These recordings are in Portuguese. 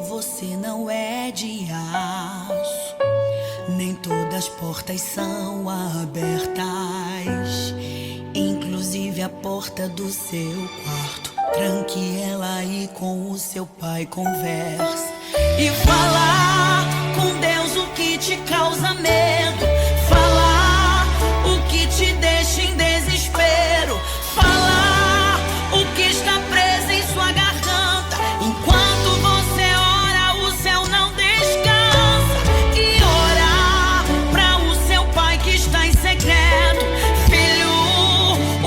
você não é de aço, nem todas as portas são abertas, inclusive a porta do seu quarto. Tranque ela e com o seu pai converse e falar com Deus o que te causa medo, falar o que te deixa em desespero, falar o que está preso em sua garganta. Enquanto você ora, o céu não descansa. E orar para o seu pai que está em secreto. Filho,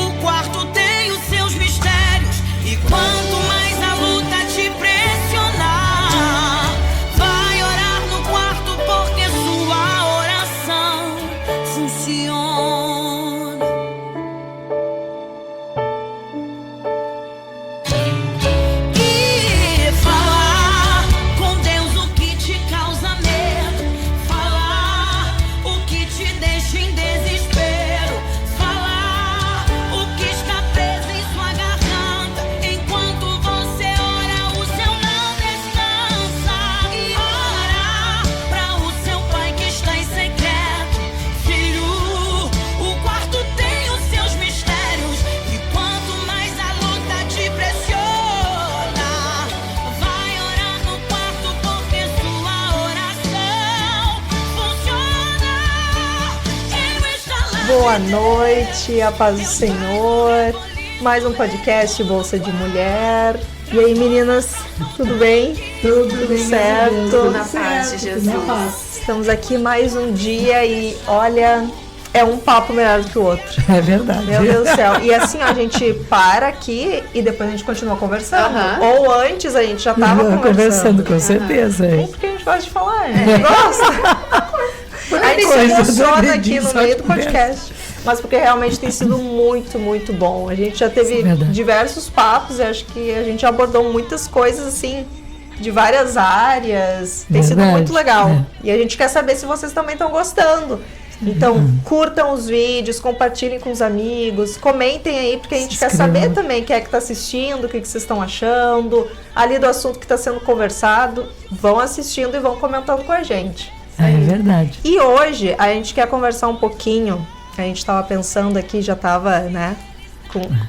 o quarto tem os seus mistérios. E quanto mais a luta te pressionar, vai orar no quarto, porque sua oração funciona. E falar com Deus o que te causa medo, falar o que te deixa em desespero, falar o que está preso em sua garganta. Enquanto você ora, o céu não descansa. E orar para o seu pai que está em secreto. Filho, o quarto tem os seus mistérios. E quanto mais a luta te pressiona, vai orar no quarto, porque sua oração funciona. Ele está lá. Boa noite, a paz do Senhor. Mais um podcast Bolsa de Mulher. E aí, meninas, tudo bem? Tudo bem, certo? tudo na paz de Jesus. Tudo na paz. Estamos aqui mais um dia e olha, é um papo melhor do que o outro. É verdade. Meu Deus do céu. E assim, a gente para aqui e depois a gente continua conversando. Aham. Ou antes a gente já estava conversando. com certeza. É porque a gente gosta de falar, a gente gosta. A gente se coisa, emociona todo aqui dia no só meio do conversa. podcast. Mas porque realmente tem sido muito, muito bom. A gente já teve Verdade. diversos papos e acho que a gente abordou muitas coisas assim, de várias áreas. Tem sido Verdade, muito legal. é. E a gente quer saber se vocês também estão gostando. Então, curtam os vídeos, compartilhem com os amigos, comentem aí, porque a gente quer inscrevam. saber também quem é que está assistindo, o que vocês estão achando, ali do assunto que está sendo conversado. Vão assistindo e vão comentando com a gente. É verdade. E hoje a gente quer conversar um pouquinho, a gente estava pensando aqui, já estava, né,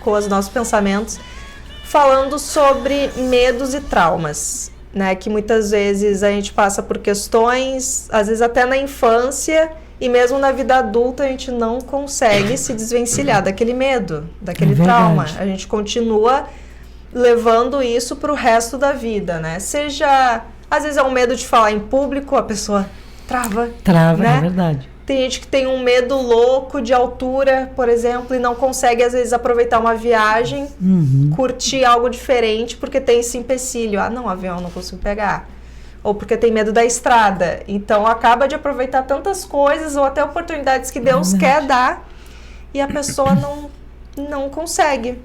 com os nossos pensamentos, falando sobre medos e traumas, né, que muitas vezes a gente passa por questões, às vezes até na infância e mesmo na vida adulta a gente não consegue se desvencilhar daquele medo, daquele trauma. A gente continua levando isso para o resto da vida, né, seja, às vezes é um medo de falar em público, a pessoa trava, né? É verdade. Tem gente que tem um medo louco de altura, por exemplo, e não consegue, às vezes, aproveitar uma viagem, curtir algo diferente, porque tem esse empecilho. Ah, não, avião eu não consigo pegar. Ou porque tem medo da estrada. Então, acaba de aproveitar tantas coisas, ou até oportunidades que Deus quer dar, e a pessoa não consegue.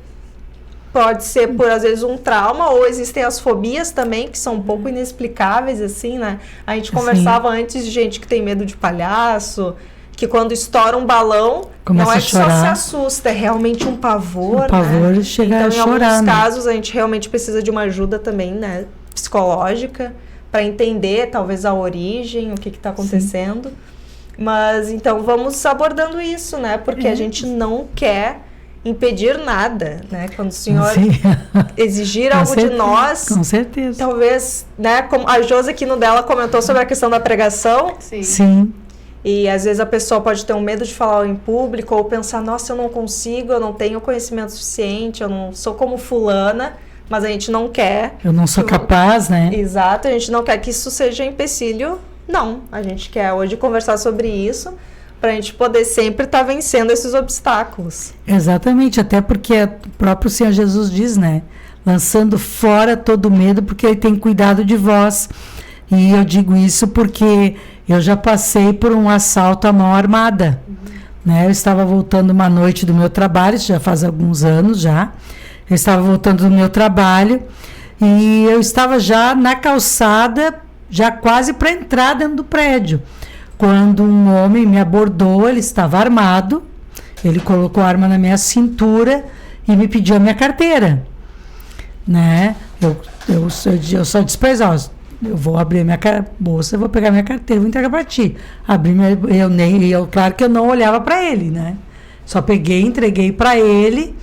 Pode ser por, às vezes, um trauma, ou existem as fobias também, que são um pouco inexplicáveis, assim, né? A gente conversava antes de gente que tem medo de palhaço, que quando estoura um balão, Começa não é a que só chorar. se assusta, é realmente um pavor, O pavor né? chega Então, a em chorar, alguns né? casos, a gente realmente precisa de uma ajuda também, né? Psicológica, para entender, talvez, a origem, o que está acontecendo. Mas, então, vamos abordando isso, né? Porque a gente não quer impedir nada, né? Quando o Senhor exigir Com algo certeza, de nós, com certeza. talvez, né? Como a Josi aqui no dela comentou sobre a questão da pregação, Sim. e às vezes a pessoa pode ter um medo de falar em público ou pensar, nossa, eu não consigo, eu não tenho conhecimento suficiente, eu não sou como fulana, mas a gente não quer. Eu não sou capaz, né? Exato, a gente não quer que isso seja empecilho, não. A gente quer hoje conversar sobre isso, para a gente poder sempre estar vencendo esses obstáculos. Exatamente, até porque o próprio Senhor Jesus diz, né? Lançando fora todo medo, porque Ele tem cuidado de vós. E eu digo isso porque eu já passei por um assalto à mão armada. Né? Eu estava voltando uma noite do meu trabalho, isso já faz alguns anos já. Eu estava voltando do meu trabalho e eu estava já na calçada, já quase para entrar dentro do prédio. Quando um homem me abordou, ele estava armado, ele colocou a arma na minha cintura e me pediu a minha carteira, né? Eu só disse para ele, eu vou abrir minha bolsa, eu vou pegar minha carteira, vou entregar para ti. Claro que eu não olhava para ele, né? Só peguei, entreguei para ele,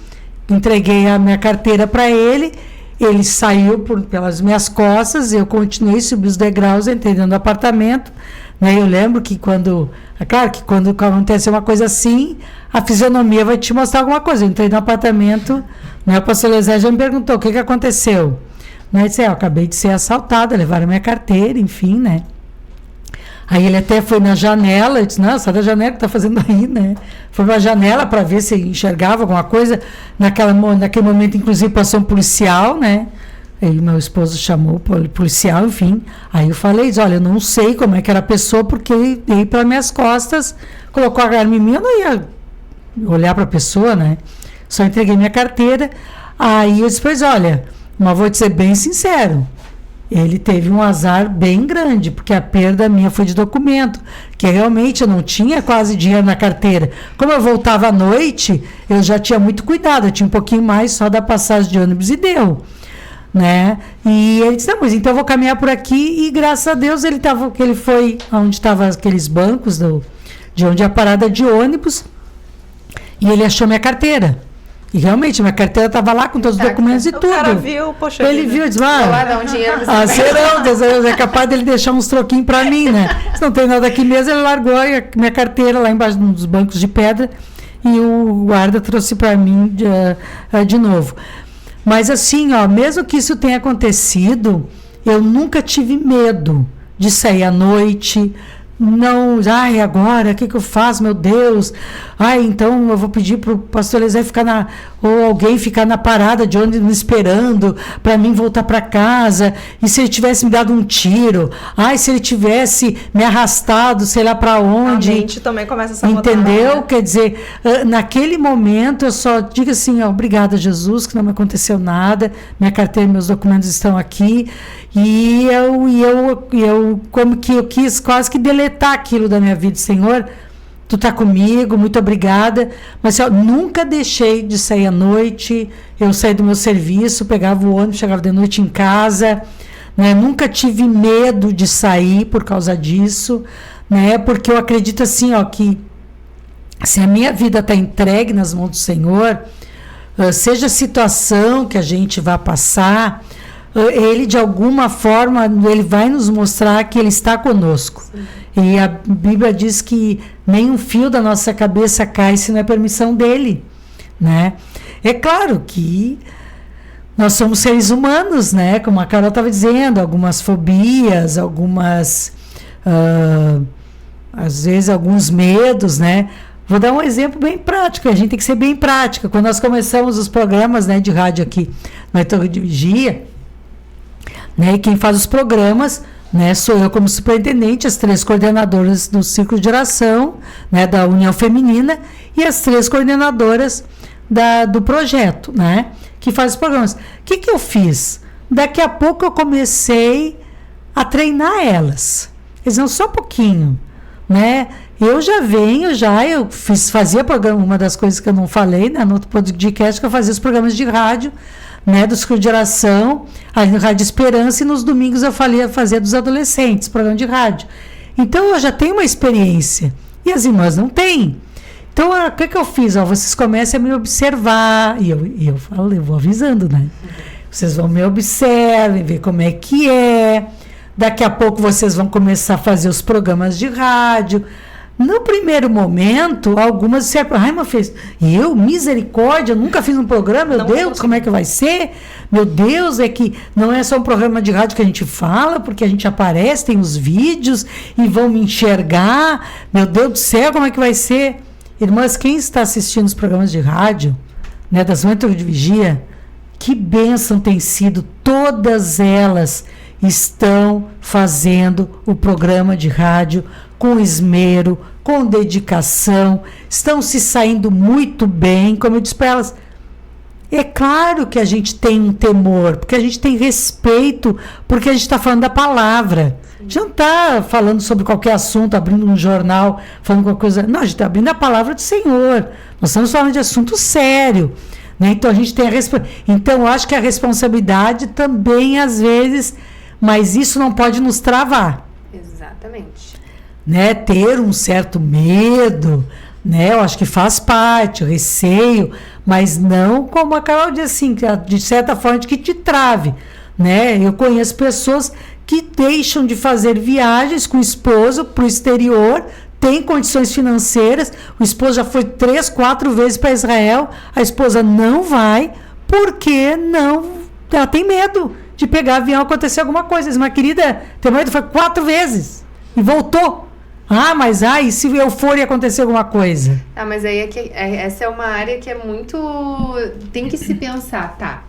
entreguei a minha carteira para ele, ele saiu pelas minhas costas, eu continuei, subi os degraus, entrei dentro do apartamento, né? Eu lembro que quando acontece uma coisa assim, a fisionomia vai te mostrar alguma coisa. Eu entrei no apartamento, né? O pastor Lezé já me perguntou, o que aconteceu? Né? Eu disse, eu acabei de ser assaltada, levaram minha carteira, enfim, né? Aí ele até foi na janela, eu disse, não, sai da janela, o que tá fazendo aí, né? Foi na janela para ver se enxergava alguma coisa. Naquele momento, inclusive, passou um policial, né? Aí meu esposo chamou o policial, enfim. Aí eu falei, olha, eu não sei como é que era a pessoa, porque ele veio pelas minhas costas, colocou a arma em mim, eu não ia olhar para a pessoa, né? Só entreguei minha carteira. Aí eu disse, pois olha, mas vou te ser bem sincero, ele teve um azar bem grande, porque a perda minha foi de documento, que realmente eu não tinha quase dinheiro na carteira. Como eu voltava à noite, eu já tinha muito cuidado, eu tinha um pouquinho mais só da passagem de ônibus e deu, né? E ele disse, não, mas então eu vou caminhar por aqui, e graças a Deus ele foi onde estavam aqueles bancos de onde é a parada de ônibus, e ele achou minha carteira. E realmente, minha carteira estava lá com todos os documentos e tudo. O cara viu, poxa ele viu e disse, um dinheiro é capaz dele deixar uns troquinhos para mim, né? Se não tem nada aqui mesmo, ele largou a minha carteira lá embaixo dos bancos de pedra e o guarda trouxe para mim de novo. Mas assim, ó, mesmo que isso tenha acontecido, eu nunca tive medo de sair à noite. Não, agora, o que eu faço, meu Deus? Então eu vou pedir para o pastor Lezé ou alguém ficar na parada de ônibus me esperando para mim voltar para casa. E se ele tivesse me dado um tiro? Se ele tivesse me arrastado, sei lá para onde? A mente também começa a se entendeu? Né? Quer dizer, naquele momento eu só digo assim, obrigada, Jesus, que não me aconteceu nada, minha carteira e meus documentos estão aqui. E eu como que eu quis quase que deletar aquilo da minha vida. Senhor, tu tá comigo, muito obrigada, mas eu nunca deixei de sair à noite. Eu saí do meu serviço, pegava o ônibus, chegava de noite em casa, né? Nunca tive medo de sair por causa disso, né? Porque eu acredito assim, que se a minha vida está entregue nas mãos do Senhor, seja a situação que a gente vai passar, ele de alguma forma ele vai nos mostrar que ele está conosco. Sim. E a Bíblia diz que nenhum fio da nossa cabeça cai se não é permissão dele, né? É claro que nós somos seres humanos, né? Como a Carol estava dizendo, algumas fobias, às vezes alguns medos, né? Vou dar um exemplo bem prático, a gente tem que ser bem prática. Quando nós começamos os programas, né, de rádio aqui na Torre de Vigia, né, e quem faz os programas, né, sou eu como superintendente, as 3 coordenadoras do Círculo de Oração, né, da União Feminina, e as 3 coordenadoras do projeto, né, que faz os programas. O que eu fiz? Daqui a pouco eu comecei a treinar elas. Eles não só um pouquinho, né? Eu fazia programa, uma das coisas que eu não falei, né, no outro podcast, que eu fazia os programas de rádio, né, do Círculo de Oração, aí no Rádio Esperança, e nos domingos eu fazia dos adolescentes, programa de rádio. Então eu já tenho uma experiência, e as irmãs não têm. Então o que eu fiz? Vocês comecem a me observar, e eu falo, eu vou avisando, né? Vocês vão me observar, ver como é que é. Daqui a pouco vocês vão começar a fazer os programas de rádio. No primeiro momento, algumas disseram, mas fez, misericórdia, nunca fiz um programa, meu Deus, como é que vai ser? Meu Deus, é que não é só um programa de rádio que a gente fala, porque a gente aparece, tem os vídeos e vão me enxergar, meu Deus do céu, como é que vai ser? Irmãs, quem está assistindo os programas de rádio, né, das Mães de Vigia, que bênção tem sido, todas elas estão fazendo o programa de rádio com esmero, com dedicação, estão se saindo muito bem. Como eu disse para elas, é claro que a gente tem um temor, porque a gente tem respeito, porque a gente está falando da palavra. A gente não está falando sobre qualquer assunto, abrindo um jornal, falando qualquer coisa. Não, a gente está abrindo a palavra do Senhor. Nós estamos falando de assunto sério, né? Então a gente tem a então eu acho que a responsabilidade também, às vezes, mas isso não pode nos travar. Exatamente. Né? Ter um certo medo, né? Eu acho que faz parte, o receio, mas não como a Carol diz assim, de certa forma, que te trave, né? Eu conheço pessoas que deixam de fazer viagens com o esposo para o exterior, tem condições financeiras, o esposo já foi 3, 4 vezes para Israel, a esposa não vai, porque ela tem medo de pegar avião e acontecer alguma coisa. Mas, querida, teu marido foi 4 vezes e voltou. Mas e se eu for e acontecer alguma coisa? Mas aí essa é uma área que é muito... Tem que se pensar, tá?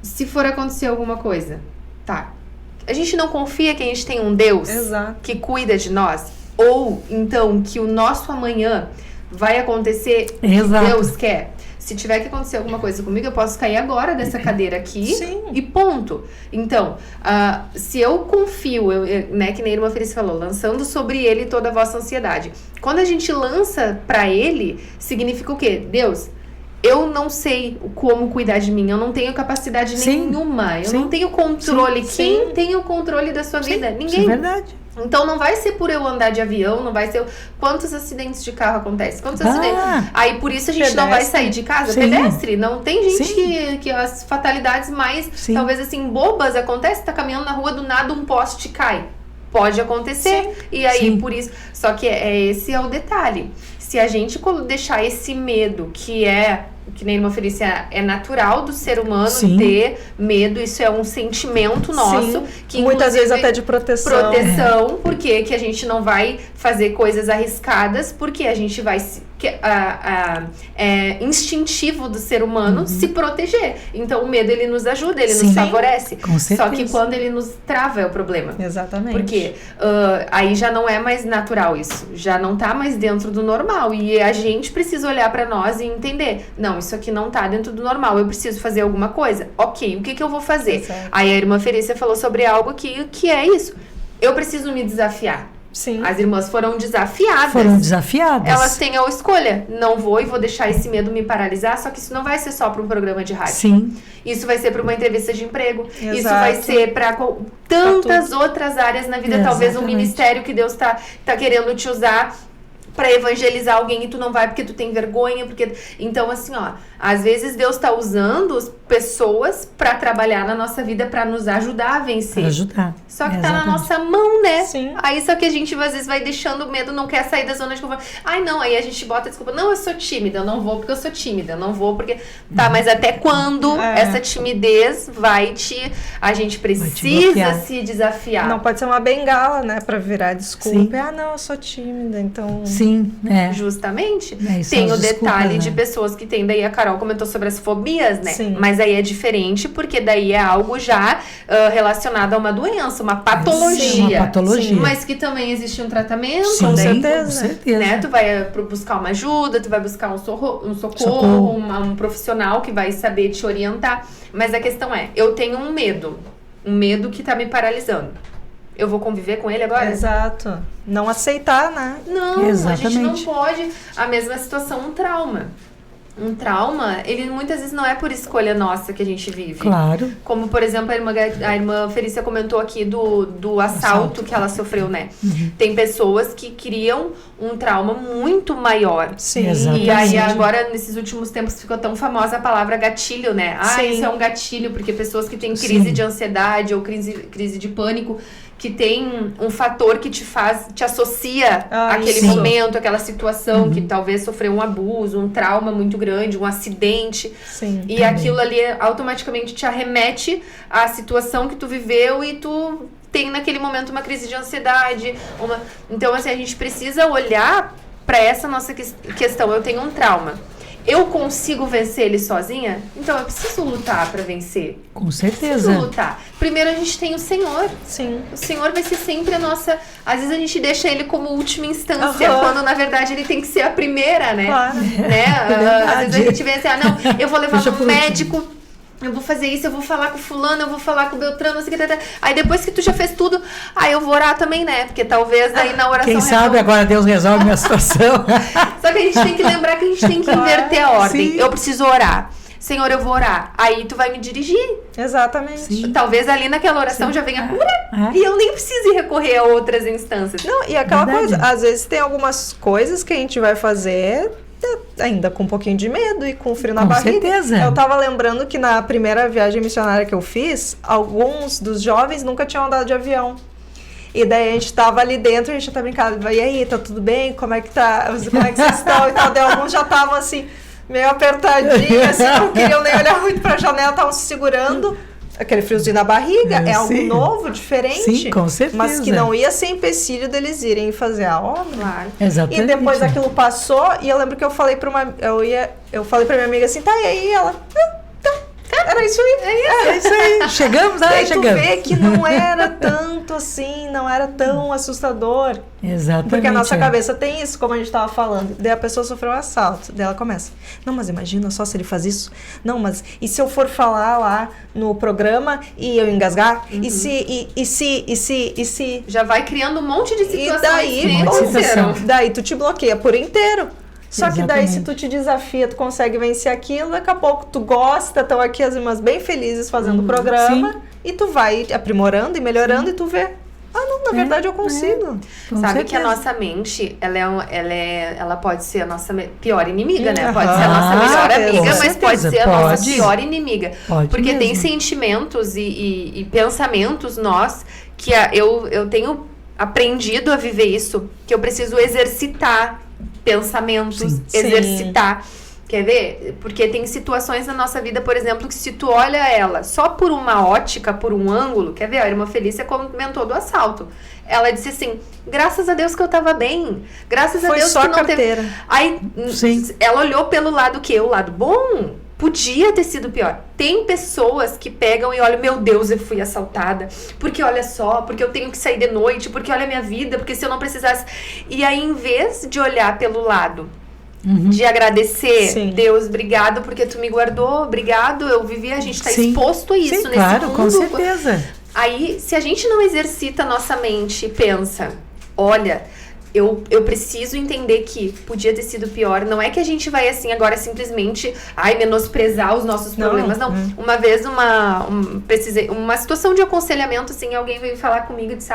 Se for acontecer alguma coisa, tá? A gente não confia que a gente tem um Deus que cuida de nós? Ou, então, que o nosso amanhã vai acontecer o que Deus quer? Se tiver que acontecer alguma coisa comigo, eu posso cair agora dessa cadeira aqui e ponto. Então, se eu confio, né, que nem a irmã Feliz falou, lançando sobre ele toda a vossa ansiedade. Quando a gente lança pra ele, significa o quê? Deus, eu não sei como cuidar de mim, eu não tenho capacidade nenhuma, eu não tenho controle. Quem tem o controle da sua vida? Ninguém. Isso é verdade. Então não vai ser por eu andar de avião, não vai ser... Quantos acidentes de carro acontecem? Quantos acidentes? Aí por isso a gente não vai sair de casa. Pedestre. Não tem gente que as fatalidades mais, talvez assim, bobas acontecem. Tá caminhando na rua, do nada um poste cai. Pode acontecer. E aí por isso... Só que esse é o detalhe. Se a gente deixar esse medo, que nem a irmã Felícia, é natural do ser humano ter medo, isso é um sentimento nosso. Que muitas vezes até de proteção. Porque que a gente não vai fazer coisas arriscadas, porque a gente vai... é instintivo do ser humano se proteger. Então o medo, ele nos ajuda, ele nos favorece. Com certeza. Só que quando ele nos trava é o problema. Exatamente. Porque aí já não é mais natural isso. Já não tá mais dentro do normal. E a gente precisa olhar pra nós e entender. Não, isso aqui não tá dentro do normal. Eu preciso fazer alguma coisa. Ok, o que eu vou fazer? Aí a irmã Felícia falou sobre algo que é isso. Eu preciso me desafiar. As irmãs foram desafiadas. Elas têm a escolha. Não vou e vou deixar esse medo me paralisar. Só que isso não vai ser só para um programa de rádio. Isso vai ser para uma entrevista de emprego. Isso vai ser para tantas outras áreas na vida. Talvez um ministério que Deus tá querendo te usar para evangelizar alguém e tu não vai porque tu tem vergonha, então assim, às vezes Deus tá usando pessoas para trabalhar na nossa vida, para nos ajudar a vencer. Só que tá na nossa mão, né? Aí só que a gente às vezes vai deixando o medo, não quer sair da zona de conforto. Não, aí a gente bota desculpa, não, eu sou tímida, eu não vou porque eu sou tímida, eu não vou porque... Tá, mas até quando essa timidez a gente precisa se desafiar. Não pode ser uma bengala, né, para virar desculpa. Não, eu sou tímida, então... Justamente. Tem o detalhe de pessoas que tem, daí a Carol comentou sobre as fobias, né? Mas aí é diferente, porque daí é algo já relacionado a uma doença, uma patologia. Mas que também existe um tratamento. Com certeza. Né? Tu vai buscar uma ajuda, tu vai buscar um socorro. Um profissional que vai saber te orientar. Mas a questão é, eu tenho um medo que tá me paralisando. Eu vou conviver com ele agora? Exato. Não aceitar, né? Não, a gente não pode. A mesma situação, um trauma. Um trauma, ele muitas vezes não é por escolha nossa que a gente vive. Claro. Como, por exemplo, a irmã Felícia comentou aqui do assalto que ela sofreu, né? Tem pessoas que criam um trauma muito maior. Exatamente. E aí agora, nesses últimos tempos, ficou tão famosa a palavra gatilho, né? Isso é um gatilho, porque pessoas que têm crise de ansiedade ou crise de pânico, que tem um fator que te associa àquele momento, àquela situação, que talvez sofreu um abuso, um trauma muito grande, um acidente. E aquilo ali automaticamente te arremete à situação que tu viveu e tu tem naquele momento uma crise de ansiedade. Então, assim, a gente precisa olhar para essa nossa questão. Eu tenho um trauma. Eu consigo vencer ele sozinha? Então eu preciso lutar para vencer. Com certeza. Preciso lutar. Primeiro a gente tem o Senhor. O Senhor vai ser sempre a nossa... Às vezes a gente deixa ele como última instância, quando na verdade ele tem que ser a primeira, né? Né? Às vezes a gente vê assim, não, eu vou levar no médico... Eu vou fazer isso, eu vou falar com fulano, eu vou falar com o Beltrano, não sei o que. Aí depois que tu já fez tudo, eu vou orar também, né? Porque talvez aí na oração... Quem sabe agora Deus resolve minha situação. Só que a gente tem que lembrar que a gente tem que inverter a ordem. Eu preciso orar. Senhor, eu vou orar. Aí tu vai me dirigir. Exatamente. Sim. Talvez ali naquela oração já venha a cura. E eu nem preciso recorrer a outras instâncias. Não, e aquela Verdade. coisa, às vezes tem algumas coisas que a gente vai fazer ainda com um pouquinho de medo e com frio na Com barriga. certeza. Eu tava lembrando que na primeira viagem missionária que eu fiz, alguns dos jovens nunca tinham andado de avião. E daí a gente tava ali dentro, a gente até brincava, e aí, tá tudo bem? Como é que vocês estão? E tal. Daí alguns já estavam assim, meio apertadinhos, assim, não queriam nem olhar muito pra janela, estavam se segurando. Aquele friozinho na barriga, é algo Sim. novo, diferente. Sim, com certeza. Mas que não ia ser empecilho deles irem fazer a obra. Claro. Exatamente. E depois aquilo passou, e eu lembro que eu falei pra eu falei pra minha amiga assim, tá, e aí ela, era isso aí. É isso aí. Chegamos, E aí tu chegamos. vê que não era tanto assim, não era tão assustador. Exatamente. Porque a nossa cabeça tem isso, como a gente tava falando. Daí a pessoa sofreu um assalto. Daí ela começa. Não, mas imagina só se ele faz isso. Não, mas e se eu for falar lá no programa e eu engasgar? E se... Já vai criando um monte de situações daí, que nem monte de aconteceram. Daí tu te bloqueia por inteiro. Só que daí, Exatamente. se tu te desafia, tu consegue vencer aquilo, daqui a pouco tu gosta, estão aqui as irmãs bem felizes fazendo o programa, sim. e tu vai aprimorando e melhorando, e tu vê, não, na verdade eu consigo. Com Sabe que a certeza. nossa mente, ela pode ser a nossa pior inimiga, né? Aham. Pode ser a nossa melhor Com amiga, mas pode certeza, ser a nossa pode. pior inimiga. Pode Porque tem mesmo. sentimentos e pensamentos que eu tenho aprendido a viver isso, que eu preciso exercitar pensamentos, Sim. exercitar. Quer ver? Porque tem situações na nossa vida, por exemplo, que se tu olha ela só por uma ótica, por um ângulo, quer ver? A irmã Felícia comentou do assalto. Ela disse assim, graças a Deus que eu tava bem. Graças a Foi Deus só que a não teve... carteira. Aí, Sim. ela olhou pelo lado que o lado bom, podia ter sido pior. Tem pessoas que pegam e olham, meu Deus, eu fui assaltada. Porque olha só, porque eu tenho que sair de noite, porque olha a minha vida, porque se eu não precisasse... E aí, em vez de olhar pelo lado de agradecer, Sim. Deus, obrigado porque tu me guardou, obrigado, eu vivi, a gente tá Sim. exposto a isso Sim, nesse claro, mundo. com certeza. Aí, se a gente não exercita a nossa mente e pensa, olha, eu preciso entender que podia ter sido pior. Não é que a gente vai assim agora simplesmente menosprezar os nossos problemas. Não. Uma vez uma situação de aconselhamento, assim, alguém veio falar comigo e disse,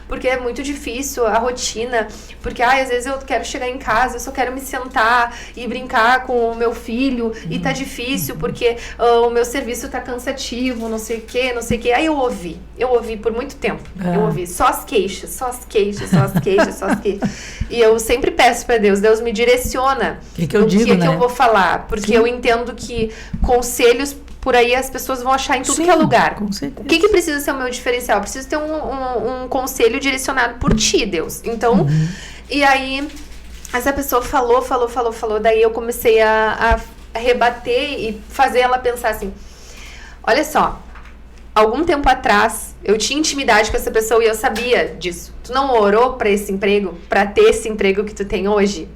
porque é muito difícil a rotina, porque às vezes eu quero chegar em casa, eu só quero me sentar e brincar com o meu filho, e tá difícil porque o meu serviço tá cansativo, não sei o que. Aí eu ouvi por muito tempo, eu ouvi só as queixas. E eu sempre peço pra Deus me direciona Que eu digo, que né? eu vou falar, porque eu entendo que conselhos por aí as pessoas vão achar em tudo Sim, que é lugar. com certeza. O que precisa ser o meu diferencial? Eu preciso ter um conselho direcionado por ti, Deus. Então, e aí, essa pessoa falou, daí eu comecei a rebater e fazer ela pensar assim, olha só, algum tempo atrás, eu tinha intimidade com essa pessoa e eu sabia disso. Tu não orou pra esse emprego, pra ter esse emprego que tu tem hoje?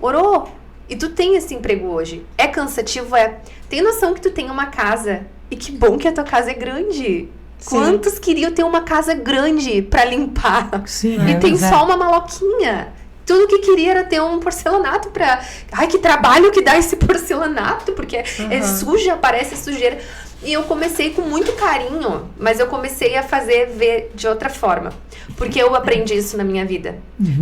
Orou. E tu tem esse emprego hoje. É cansativo? É. Tem noção que tu tem uma casa. E que bom que a tua casa é grande. Sim. Quantos queriam ter uma casa grande pra limpar? Sim, E tem mas só uma maloquinha. Tudo que queria era ter um porcelanato pra... Ai, que trabalho que dá esse porcelanato, porque é suja, parece sujeira. E eu comecei com muito carinho, mas eu comecei a ver de outra forma. Porque eu aprendi isso na minha vida.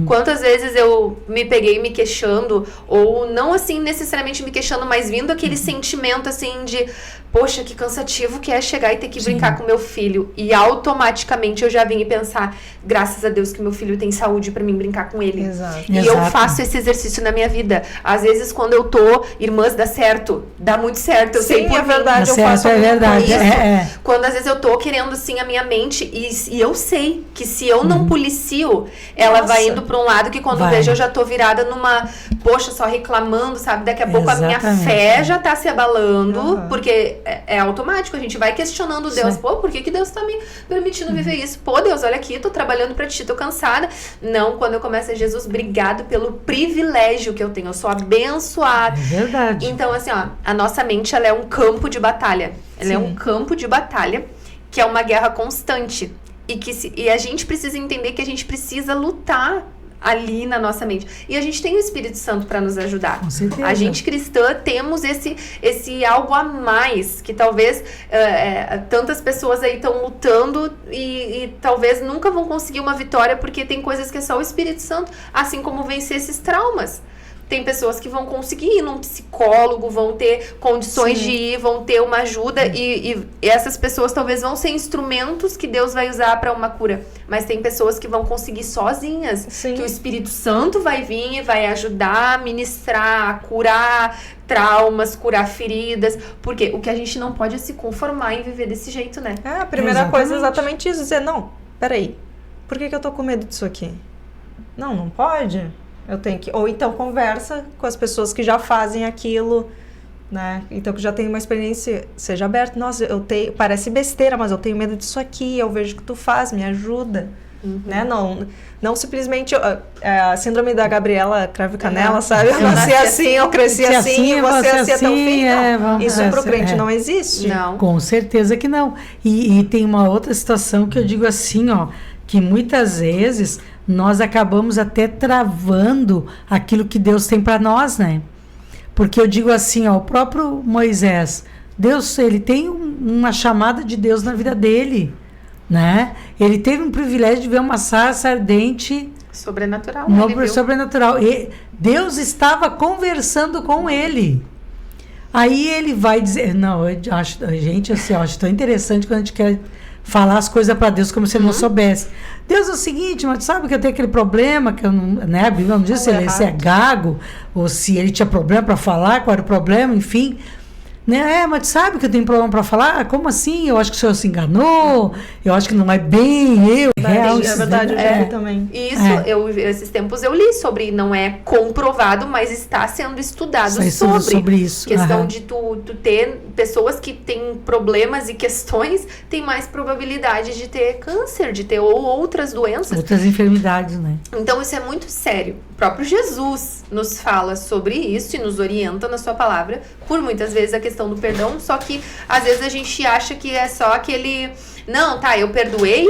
Quantas vezes eu me peguei me queixando, ou não assim necessariamente me queixando, mas vindo aquele sentimento assim de... Poxa, que cansativo que é chegar e ter que brincar com meu filho. E automaticamente eu já vim e pensar, graças a Deus que meu filho tem saúde pra mim brincar com ele. Exato. E eu faço esse exercício na minha vida. Às vezes quando eu tô, irmãs, dá certo. Dá muito certo. Eu sei Sim, por é mim. verdade, eu Tá faço certo, é verdade. Isso. Quando às vezes eu tô querendo assim a minha mente e eu sei que se eu não policio, ela vai indo pra um lado que quando vejo eu já tô virada numa, poxa, só reclamando, sabe? Daqui a pouco a minha fé já tá se abalando, porque é automático, a gente vai questionando Deus. Sim. Pô, por que Deus tá me permitindo viver isso? Pô, Deus, olha aqui, tô trabalhando pra ti, tô cansada. Não, quando eu começo a Jesus, obrigado pelo privilégio que eu tenho, eu sou abençoada. É verdade. Então, assim, ó, a nossa mente, ela é um campo de batalha. Ela é um campo de batalha que é uma guerra constante. E a gente precisa entender que a gente precisa lutar ali na nossa mente. E a gente tem o Espírito Santo para nos ajudar. Com certeza. A gente cristã temos esse algo a mais, que talvez tantas pessoas aí estão lutando e talvez nunca vão conseguir uma vitória, porque tem coisas que é só o Espírito Santo, assim como vencer esses traumas. Tem pessoas que vão conseguir ir num psicólogo, vão ter condições de ir, vão ter uma ajuda e essas pessoas talvez vão ser instrumentos que Deus vai usar para uma cura. Mas tem pessoas que vão conseguir sozinhas, que o Espírito Santo vai vir e vai ajudar a ministrar, curar traumas, curar feridas, porque o que a gente não pode é se conformar em viver desse jeito, né? A primeira coisa é exatamente isso, dizer, não, peraí, por que eu tô com medo disso aqui? Não pode. Eu tenho que... Ou então conversa com as pessoas que já fazem aquilo, né? Então que já tem uma experiência, seja aberto. Nossa, parece besteira, mas eu tenho medo disso aqui, eu vejo que tu faz, me ajuda. Né? Não simplesmente a síndrome da Gabriela Cravo e Canela, sabe? Eu nasci assim, eu cresci assim, você assim até o fim. Isso pro crente não existe. Não. Com certeza que não. E tem uma outra situação que eu digo assim, ó, que muitas vezes nós acabamos até travando aquilo que Deus tem para nós, né? Porque eu digo assim, ó, o próprio Moisés, Deus, ele tem uma chamada de Deus na vida dele, né? Ele teve um privilégio de ver uma sarça ardente sobrenatural. Sobrenatural. E Deus estava conversando com ele. Aí ele vai dizer, não, eu acho, gente, assim, eu acho tão interessante quando a gente quer falar as coisas para Deus como se ele não soubesse. Deus, é o seguinte, mas sabe que eu tenho aquele problema, que eu não, né, a Bíblia não diz se ele é gago, ou se ele tinha problema para falar, qual era o problema, enfim. Né? Mas sabe que eu tenho problema para falar? Como assim? Eu acho que o senhor se enganou, eu acho que não é bem eu. É verdade, eu já vi também. Isso, esses tempos eu li sobre, não é comprovado, mas está sendo estudado sobre isso. Questão de tu ter pessoas que têm problemas e questões, tem mais probabilidade de ter câncer, de ter ou outras doenças. Outras enfermidades, né? Então isso é muito sério. O próprio Jesus nos fala sobre isso e nos orienta na sua palavra, por muitas vezes a questão do perdão, só que às vezes a gente acha que é só aquele... Não, tá, eu perdoei,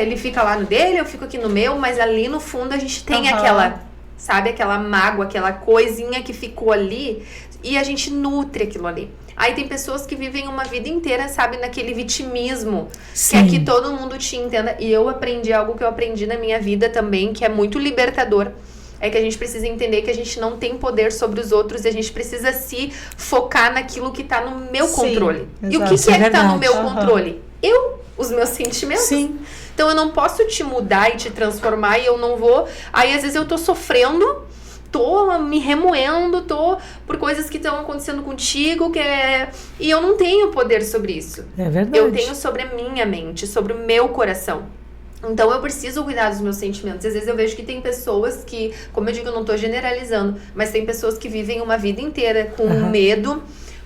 ele fica lá no dele, eu fico aqui no meu, mas ali no fundo a gente tem aquela, sabe, aquela mágoa, aquela coisinha que ficou ali e a gente nutre aquilo ali. Aí tem pessoas que vivem uma vida inteira, sabe, naquele vitimismo, que é que todo mundo te entenda. E eu aprendi algo que eu aprendi na minha vida também, que é muito libertador. É que a gente precisa entender que a gente não tem poder sobre os outros e a gente precisa se focar naquilo que tá no meu controle. Exato. E o que é que tá no meu controle? Os meus sentimentos. Sim. Então eu não posso te mudar e te transformar e eu não vou... Aí às vezes eu tô sofrendo, tô me remoendo, tô por coisas que estão acontecendo contigo, e eu não tenho poder sobre isso. É verdade. Eu tenho sobre a minha mente, sobre o meu coração. Então eu preciso cuidar dos meus sentimentos. Às vezes eu vejo que tem pessoas que, como eu digo, eu não tô generalizando, mas tem pessoas que vivem uma vida inteira com medo,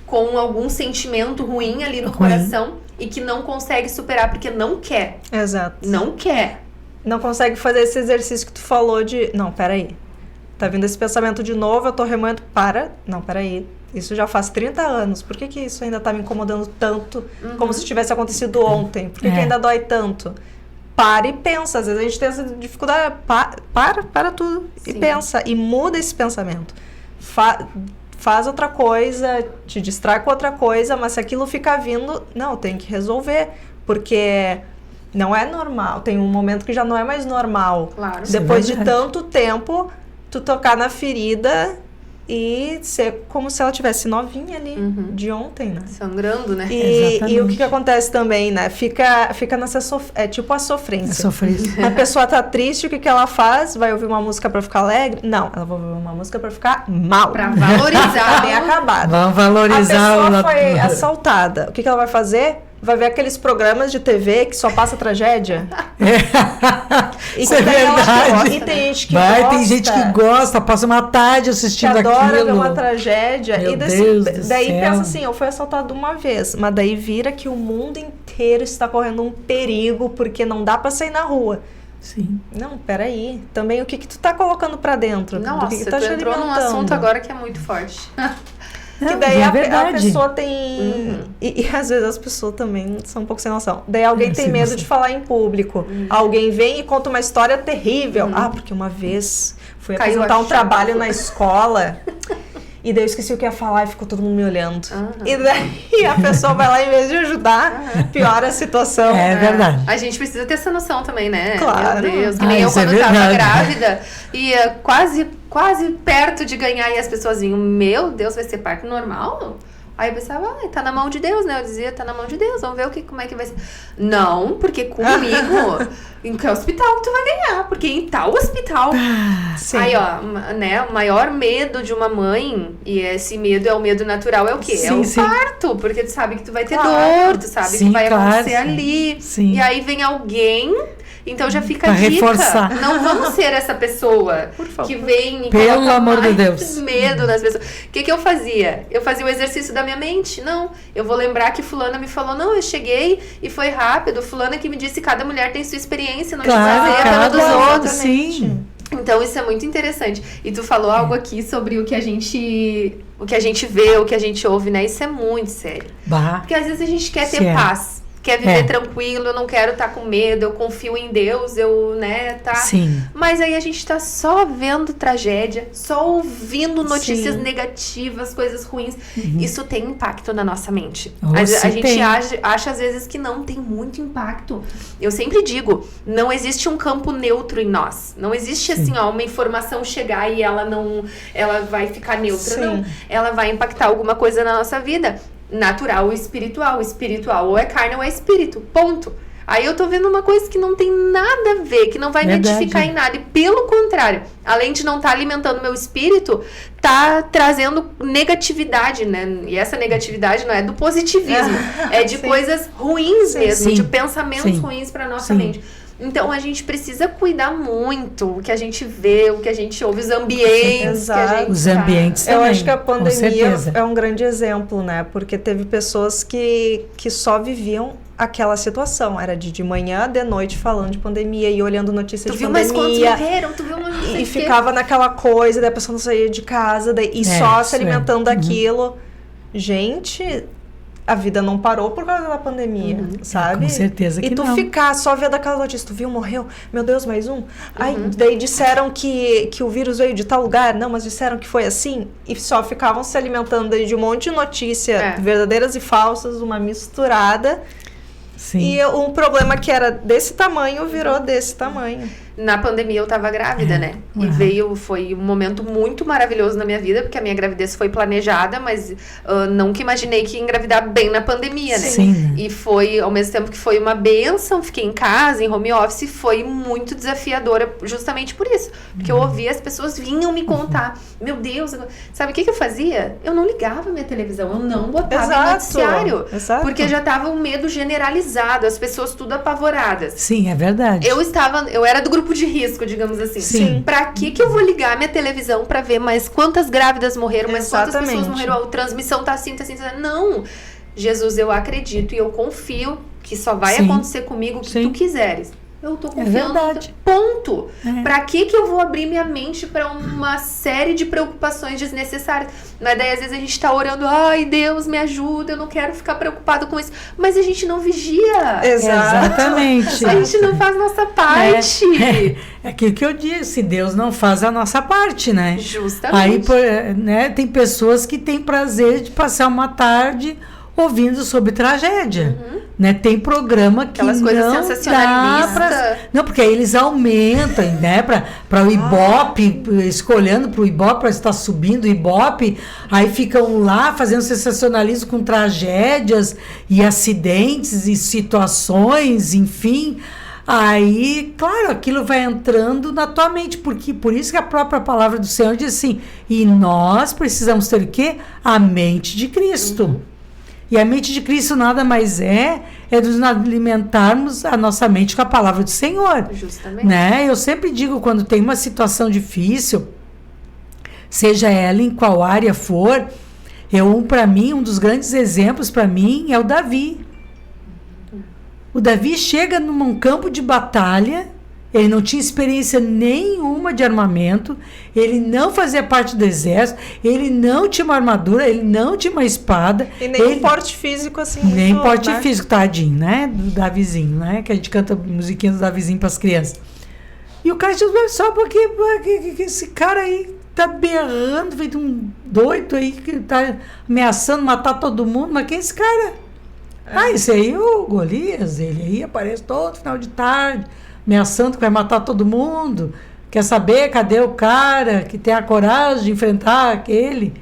com algum sentimento ruim ali no coração e que não consegue superar porque não quer. Exato. Não quer. Não consegue fazer esse exercício que tu falou de... Não, peraí. Tá vindo esse pensamento de novo, eu tô remoendo. Não, peraí. Isso já faz 30 anos. Por que isso ainda tá me incomodando tanto? Como se tivesse acontecido ontem? Por que ainda dói tanto? Para e pensa. Às vezes a gente tem essa dificuldade. Para tudo. Sim. E pensa. E muda esse pensamento. Faz outra coisa, te distrai com outra coisa, mas se aquilo ficar vindo, não, tem que resolver. Porque não é normal. Tem um momento que já não é mais normal. Claro. Depois de tanto tempo, tu tocar na ferida e ser como se ela tivesse novinha ali, de ontem, né? Sangrando, né? E o que acontece também, né? Fica nessa é tipo a sofrência. A pessoa tá triste, o que ela faz? Vai ouvir uma música pra ficar alegre? Não, ela vai ouvir uma música pra ficar mal. Pra valorizar. Bem acabada. Vamos valorizar. A pessoa foi assaltada. O que ela vai fazer? Vai ver aqueles programas de TV que só passa tragédia. Isso é verdade. E tem gente que gosta. Tem gente que gosta, passa uma tarde assistindo aquilo. Que adora ver uma tragédia. Meu e Deus do daí céu. pensa assim, eu fui assaltado uma vez, mas daí vira que o mundo inteiro está correndo um perigo porque não dá pra sair na rua. Sim. Não, peraí. Também o que tu tá colocando pra dentro? Nossa, do que tá tu entrou num assunto agora que é muito forte. Que daí a verdade. pessoa tem... E às vezes as pessoas também são um pouco sem noção. Daí alguém tem medo de falar em público. Alguém vem e conta uma história terrível. Porque uma vez fui apresentar um trabalho na escola... E daí eu esqueci o que ia falar e ficou todo mundo me olhando. E daí a pessoa vai lá, em vez de ajudar, piora a situação. É verdade. A gente precisa ter essa noção também, né? Claro. Meu Deus, que nem eu quando tava grávida, ia quase perto de ganhar e as pessoas vinham, meu Deus, vai ser parto normal? Aí eu pensava, tá na mão de Deus, né? Eu dizia, tá na mão de Deus, vamos ver como é que vai ser. Não, porque comigo, em que hospital que tu vai ganhar? Porque em tal hospital. Sim. Aí, ó, né, o maior medo de uma mãe, e esse medo é o medo natural, é o quê? É o parto, porque tu sabe que tu vai ter dor, tu sabe que vai acontecer ali. Sim. E aí vem alguém... Então já fica a pra dica, reforçar. não vamos ser essa pessoa que vem e Pelo coloca amor de mais Deus. medo nas pessoas. O que eu fazia? Eu fazia o exercício da minha mente. Não, eu vou lembrar que fulana me falou, não, eu cheguei e foi rápido. Fulana que me disse, cada mulher tem sua experiência, não te baseia pela dos outros. Sim. Então isso é muito interessante. E tu falou algo aqui sobre o que a gente vê, o que a gente ouve, né? Isso é muito sério. Porque às vezes a gente quer ter paz. Quer viver tranquilo, eu não quero estar com medo, eu confio em Deus, tá? Sim. Mas aí a gente tá só vendo tragédia, só ouvindo notícias negativas, coisas ruins. Isso tem impacto na nossa mente. A gente acha às vezes que não tem muito impacto. Eu sempre digo, não existe um campo neutro em nós. Não existe assim, uma informação chegar e ela vai ficar neutra. Não. Ela vai impactar alguma coisa na nossa vida. Natural ou espiritual. Espiritual ou é carne ou é espírito. Ponto. Aí eu tô vendo uma coisa que não tem nada a ver, que não vai me edificar em nada. E pelo contrário, além de não estar alimentando meu espírito, tá trazendo negatividade, né? E essa negatividade não é do positivismo, é de coisas ruins mesmo, de pensamentos ruins pra nossa mente. Então, a gente precisa cuidar muito o que a gente vê, o que a gente ouve, os ambientes que a gente Os ambientes também, eu acho que a pandemia é um grande exemplo, né? Porque teve pessoas que só viviam aquela situação. Era de manhã, de noite, falando de pandemia e olhando notícias de pandemia. Tu viu mais quantos morreram? Tu viu uma notícia? E ficava naquela coisa, daí a pessoa não saía de casa, e só se alimentando daquilo. Gente... A vida não parou por causa da pandemia, sabe? Com certeza que não. E tu ficar só vendo aquela notícia, tu viu, morreu? Meu Deus, mais um? Aí daí disseram que o vírus veio de tal lugar. Não, mas disseram que foi assim. E só ficavam se alimentando de um monte de notícia verdadeiras e falsas, uma misturada. Sim. E um problema que era desse tamanho virou desse tamanho. Na pandemia eu tava grávida, né? E foi um momento muito maravilhoso na minha vida, porque a minha gravidez foi planejada, mas nunca imaginei que ia engravidar bem na pandemia, né? Sim. E foi, ao mesmo tempo que foi uma bênção, fiquei em casa, em home office, foi muito desafiadora justamente por isso. Porque eu ouvia, as pessoas vinham me contar. Meu Deus, sabe o que eu fazia? Eu não ligava minha televisão, eu não botava noticiário. Porque já tava um medo generalizado, as pessoas tudo apavoradas. Sim, é verdade. Eu era do grupo de risco, digamos assim. Sim. Pra que eu vou ligar minha televisão pra ver mais quantas grávidas morreram, mais quantas pessoas morreram, a transmissão tá assim. Não. Jesus, eu acredito e eu confio que só vai acontecer comigo o que tu quiseres. Eu tô confiando. É verdade. Ponto. Pra que eu vou abrir minha mente pra uma série de preocupações desnecessárias? Mas daí, às vezes, a gente tá orando, ai, Deus, me ajuda, eu não quero ficar preocupado com isso. Mas a gente não vigia. Exatamente. A gente não faz nossa parte. É aquilo que eu disse, Deus não faz a nossa parte, né? Justamente. Aí, né, tem pessoas que têm prazer de passar uma tarde ouvindo sobre tragédia. Né? Tem programa que aquelas coisas sensacionalistas. Não, porque aí eles aumentam, né? Para o Ibope, escolhendo para o Ibope, para estar subindo o Ibope, aí ficam lá fazendo sensacionalismo com tragédias e acidentes e situações, enfim. Aí, claro, aquilo vai entrando na tua mente, porque por isso que a própria palavra do Senhor diz assim, e nós precisamos ter o quê? A mente de Cristo. E a mente de Cristo nada mais é nos alimentarmos a nossa mente com a palavra do Senhor. Justamente. Né? Eu sempre digo, quando tem uma situação difícil, seja ela em qual área for, para mim, um dos grandes exemplos para mim é o Davi. O Davi chega num campo de batalha Ele não tinha experiência nenhuma de armamento, ele não fazia parte do exército, ele não tinha uma armadura, ele não tinha uma espada. E nem um porte físico assim. Nem muito, porte né? físico, tadinho, né? Do Davizinho, né? Que a gente canta musiquinha do Davizinho para as crianças. E o cara disse, só porque esse cara aí tá berrando, feito um doido aí, que tá ameaçando matar todo mundo, mas quem é esse cara? Esse aí, o Golias, ele aí aparece todo final de tarde, ameaçando que vai matar todo mundo. Quer saber cadê o cara que tem a coragem de enfrentar aquele?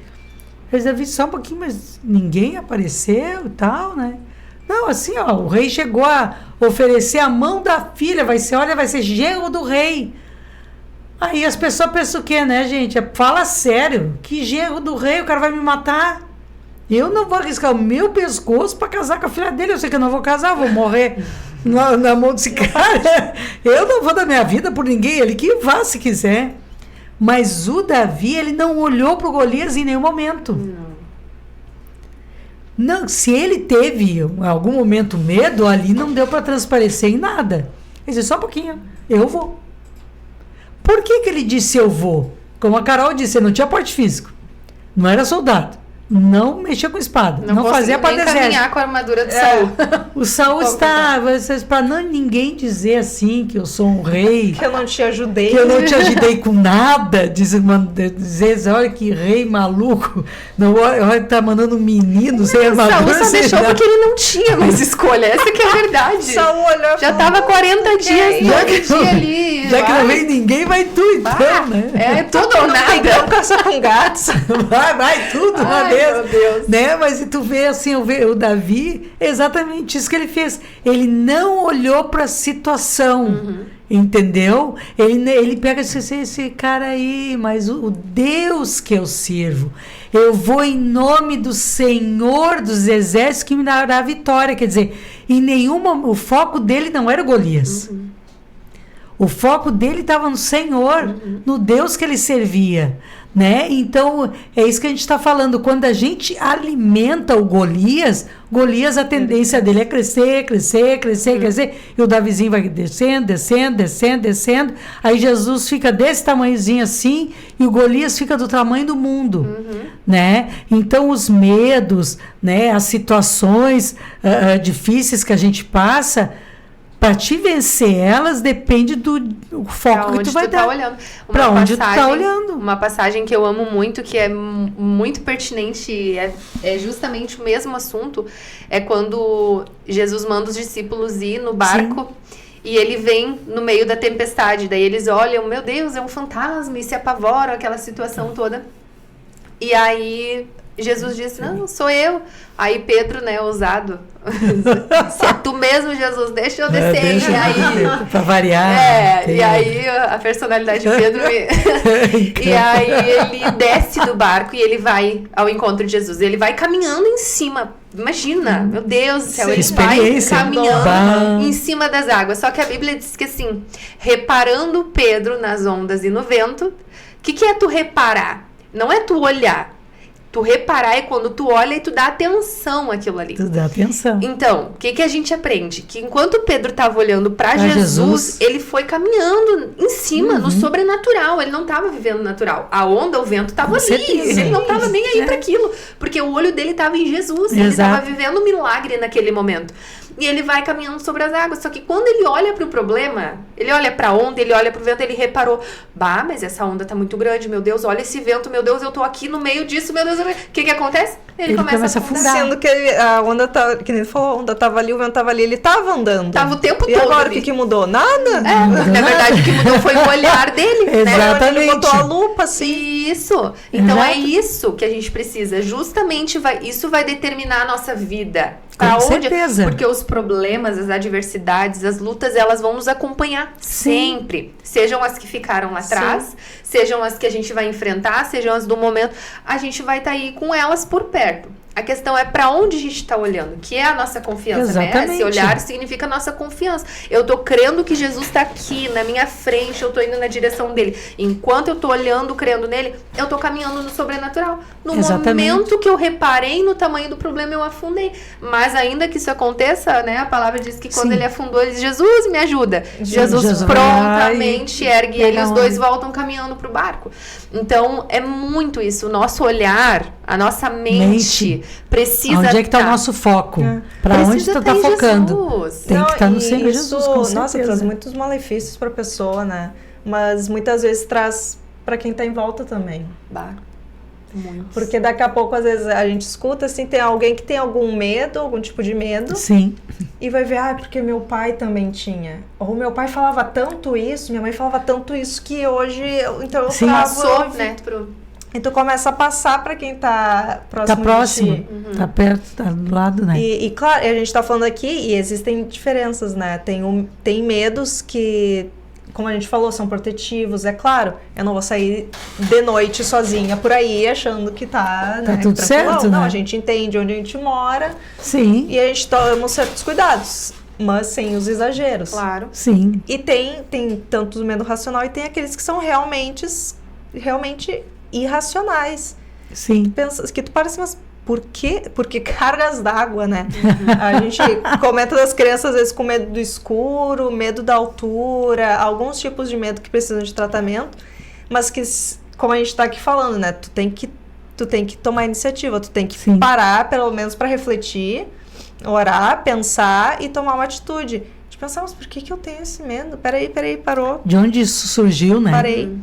Eles devem só um pouquinho, mas ninguém apareceu e tal, né? Não, assim, ó, o rei chegou a oferecer a mão da filha, vai ser genro do rei. Aí as pessoas pensam o quê, né, gente? Fala sério, que genro do rei, o cara vai me matar? Eu não vou arriscar o meu pescoço para casar com a filha dele, eu sei que eu não vou casar, vou morrer na mão desse cara. Eu não vou dar minha vida por ninguém, ele que vá se quiser. Mas o Davi, ele não olhou para o Golias em nenhum momento. Não, se ele teve em algum momento medo, ali não deu para transparecer em nada. Ele disse, só um pouquinho, eu vou. Por que ele disse eu vou? Como a Carol disse, ele não tinha porte físico, não era soldado. Não mexia com espada, não fazia para deserto. Caminhar com a armadura do Saul. O Saul estava, para não ninguém dizer assim que eu sou um rei, Que eu não te ajudei. que eu não te ajudei com nada, dizer, olha que rei maluco, não, olha, tá mandando um menino sem armadura. Saul só deixou porque ele não tinha mais escolha, essa que é a verdade. Saul olhou e Já falou, tava 40 dias, Já todo que dia ali. Já que não vem ninguém, vai tu então, né? É tudo ou não tem nada. cão caça com gatos. Vai tudo uma Ai, vez. meu Deus. Né? Mas tu vê assim, o Davi, exatamente isso que ele fez. Ele não olhou para a situação, entendeu? Ele pega esse cara aí, mas o Deus que eu sirvo, eu vou em nome do Senhor dos Exércitos que me dará a vitória. Quer dizer, em nenhuma, o foco dele não era o Golias. O foco dele estava no Senhor, no Deus que ele servia, né? Então, é isso que a gente está falando. Quando a gente alimenta o Golias, a tendência dele é crescer. E o Davizinho vai descendo. Aí Jesus fica desse tamanhozinho assim, e o Golias fica do tamanho do mundo, né? Então, os medos, né? As situações difíceis que a gente passa, para te vencer elas, depende do foco que tu vai dar. Para onde tu tá olhando. Uma passagem que eu amo muito, que é muito pertinente, é justamente o mesmo assunto, é quando Jesus manda os discípulos ir no barco. Sim. E ele vem no meio da tempestade. Daí eles olham, meu Deus, é um fantasma, e se apavoram, aquela situação toda. E aí Jesus disse, não, sou eu. Aí Pedro, né, ousado, se é tu mesmo, Jesus, deixa eu descer. Deixa e aí, pra variar. e aí a personalidade de Pedro e aí ele desce do barco e ele vai ao encontro de Jesus. Ele vai caminhando em cima. Imagina, meu Deus do céu, ele vai caminhando em cima das águas. Só que a Bíblia diz que assim, reparando Pedro nas ondas e no vento, o que é tu reparar? Não é tu olhar. Tu reparar é quando tu olha e tu dá atenção àquilo ali. Tu dá atenção. Então, o que a gente aprende? Que enquanto Pedro estava olhando para Jesus, ele foi caminhando em cima, no sobrenatural. Ele não estava vivendo natural. A onda, o vento estava ali. Certeza. Ele não estava nem aí para aquilo. Porque o olho dele estava em Jesus. Ele estava vivendo um milagre naquele momento. E ele vai caminhando sobre as águas. Só que quando ele olha para o problema, ele olha para a onda, ele olha para o vento, ele reparou, mas essa onda tá muito grande, meu Deus, olha esse vento, meu Deus, eu tô aqui no meio disso, meu Deus. O que acontece? Ele começa a afundar. Sendo que a onda tá, que nem ele falou, a onda tava ali, o vento tava ali, ele tava andando. Tava o tempo todo. E agora o que mudou? Nada? Na verdade, o que mudou foi o olhar dele. Exatamente. Ele botou a lupa, assim. Isso. Então é isso que a gente precisa. Justamente isso vai determinar a nossa vida. Com certeza. Porque os problemas, as adversidades, as lutas, elas vão nos acompanhar sempre. Sejam as que ficaram lá atrás, sejam as que a gente vai enfrentar, sejam as do momento, a gente vai estar aí com elas por perto. A questão é para onde a gente está olhando, que é a nossa confiança, né? Esse olhar significa a nossa confiança. Eu tô crendo que Jesus está aqui, na minha frente, eu tô indo na direção dele. Enquanto eu tô olhando, crendo nele, eu tô caminhando no sobrenatural. No momento que eu reparei no tamanho do problema, eu afundei. Mas ainda que isso aconteça, né? A palavra diz que quando ele afundou, ele disse, Jesus, me ajuda. Jesus prontamente ergue ele, os dois voltam caminhando pro barco. Então, é muito isso. O nosso olhar, a nossa mente precisa... Onde é que está o nosso foco? Para onde tu tá focando? Jesus. Tem que estar no Senhor Jesus, com certeza. Nossa, traz muitos malefícios para a pessoa, né? Mas muitas vezes traz para quem está em volta também. Muitos. Porque daqui a pouco, às vezes, a gente escuta, assim, tem alguém que tem algum medo, algum tipo de medo. Sim. E vai ver, porque meu pai também tinha. Ou meu pai falava tanto isso, minha mãe falava tanto isso, que hoje, então eu passou, né? E tu começa a passar para quem tá próximo. Tá próximo, tá perto, tá do lado, né? E claro, a gente tá falando aqui, e existem diferenças, né? Tem medos que, como a gente falou, são protetivos. É claro, eu não vou sair de noite sozinha por aí achando que tá né, tudo certo, não, né? a gente entende onde a gente mora. Sim. E a gente toma certos cuidados, mas sem os exageros. Claro. Sim. E tem tanto o medo racional e tem aqueles que são realmente irracionais. Sim. Que tu parece, mas por quê? Porque cargas d'água, né? A gente comenta das crianças, às vezes, com medo do escuro, medo da altura, alguns tipos de medo que precisam de tratamento, mas que, como a gente tá aqui falando, né? Tu tem que tomar iniciativa, tu tem que parar, pelo menos, para refletir, orar, pensar e tomar uma atitude. De pensar, mas por que eu tenho esse medo? Peraí, parou. De onde isso surgiu, né? Parei.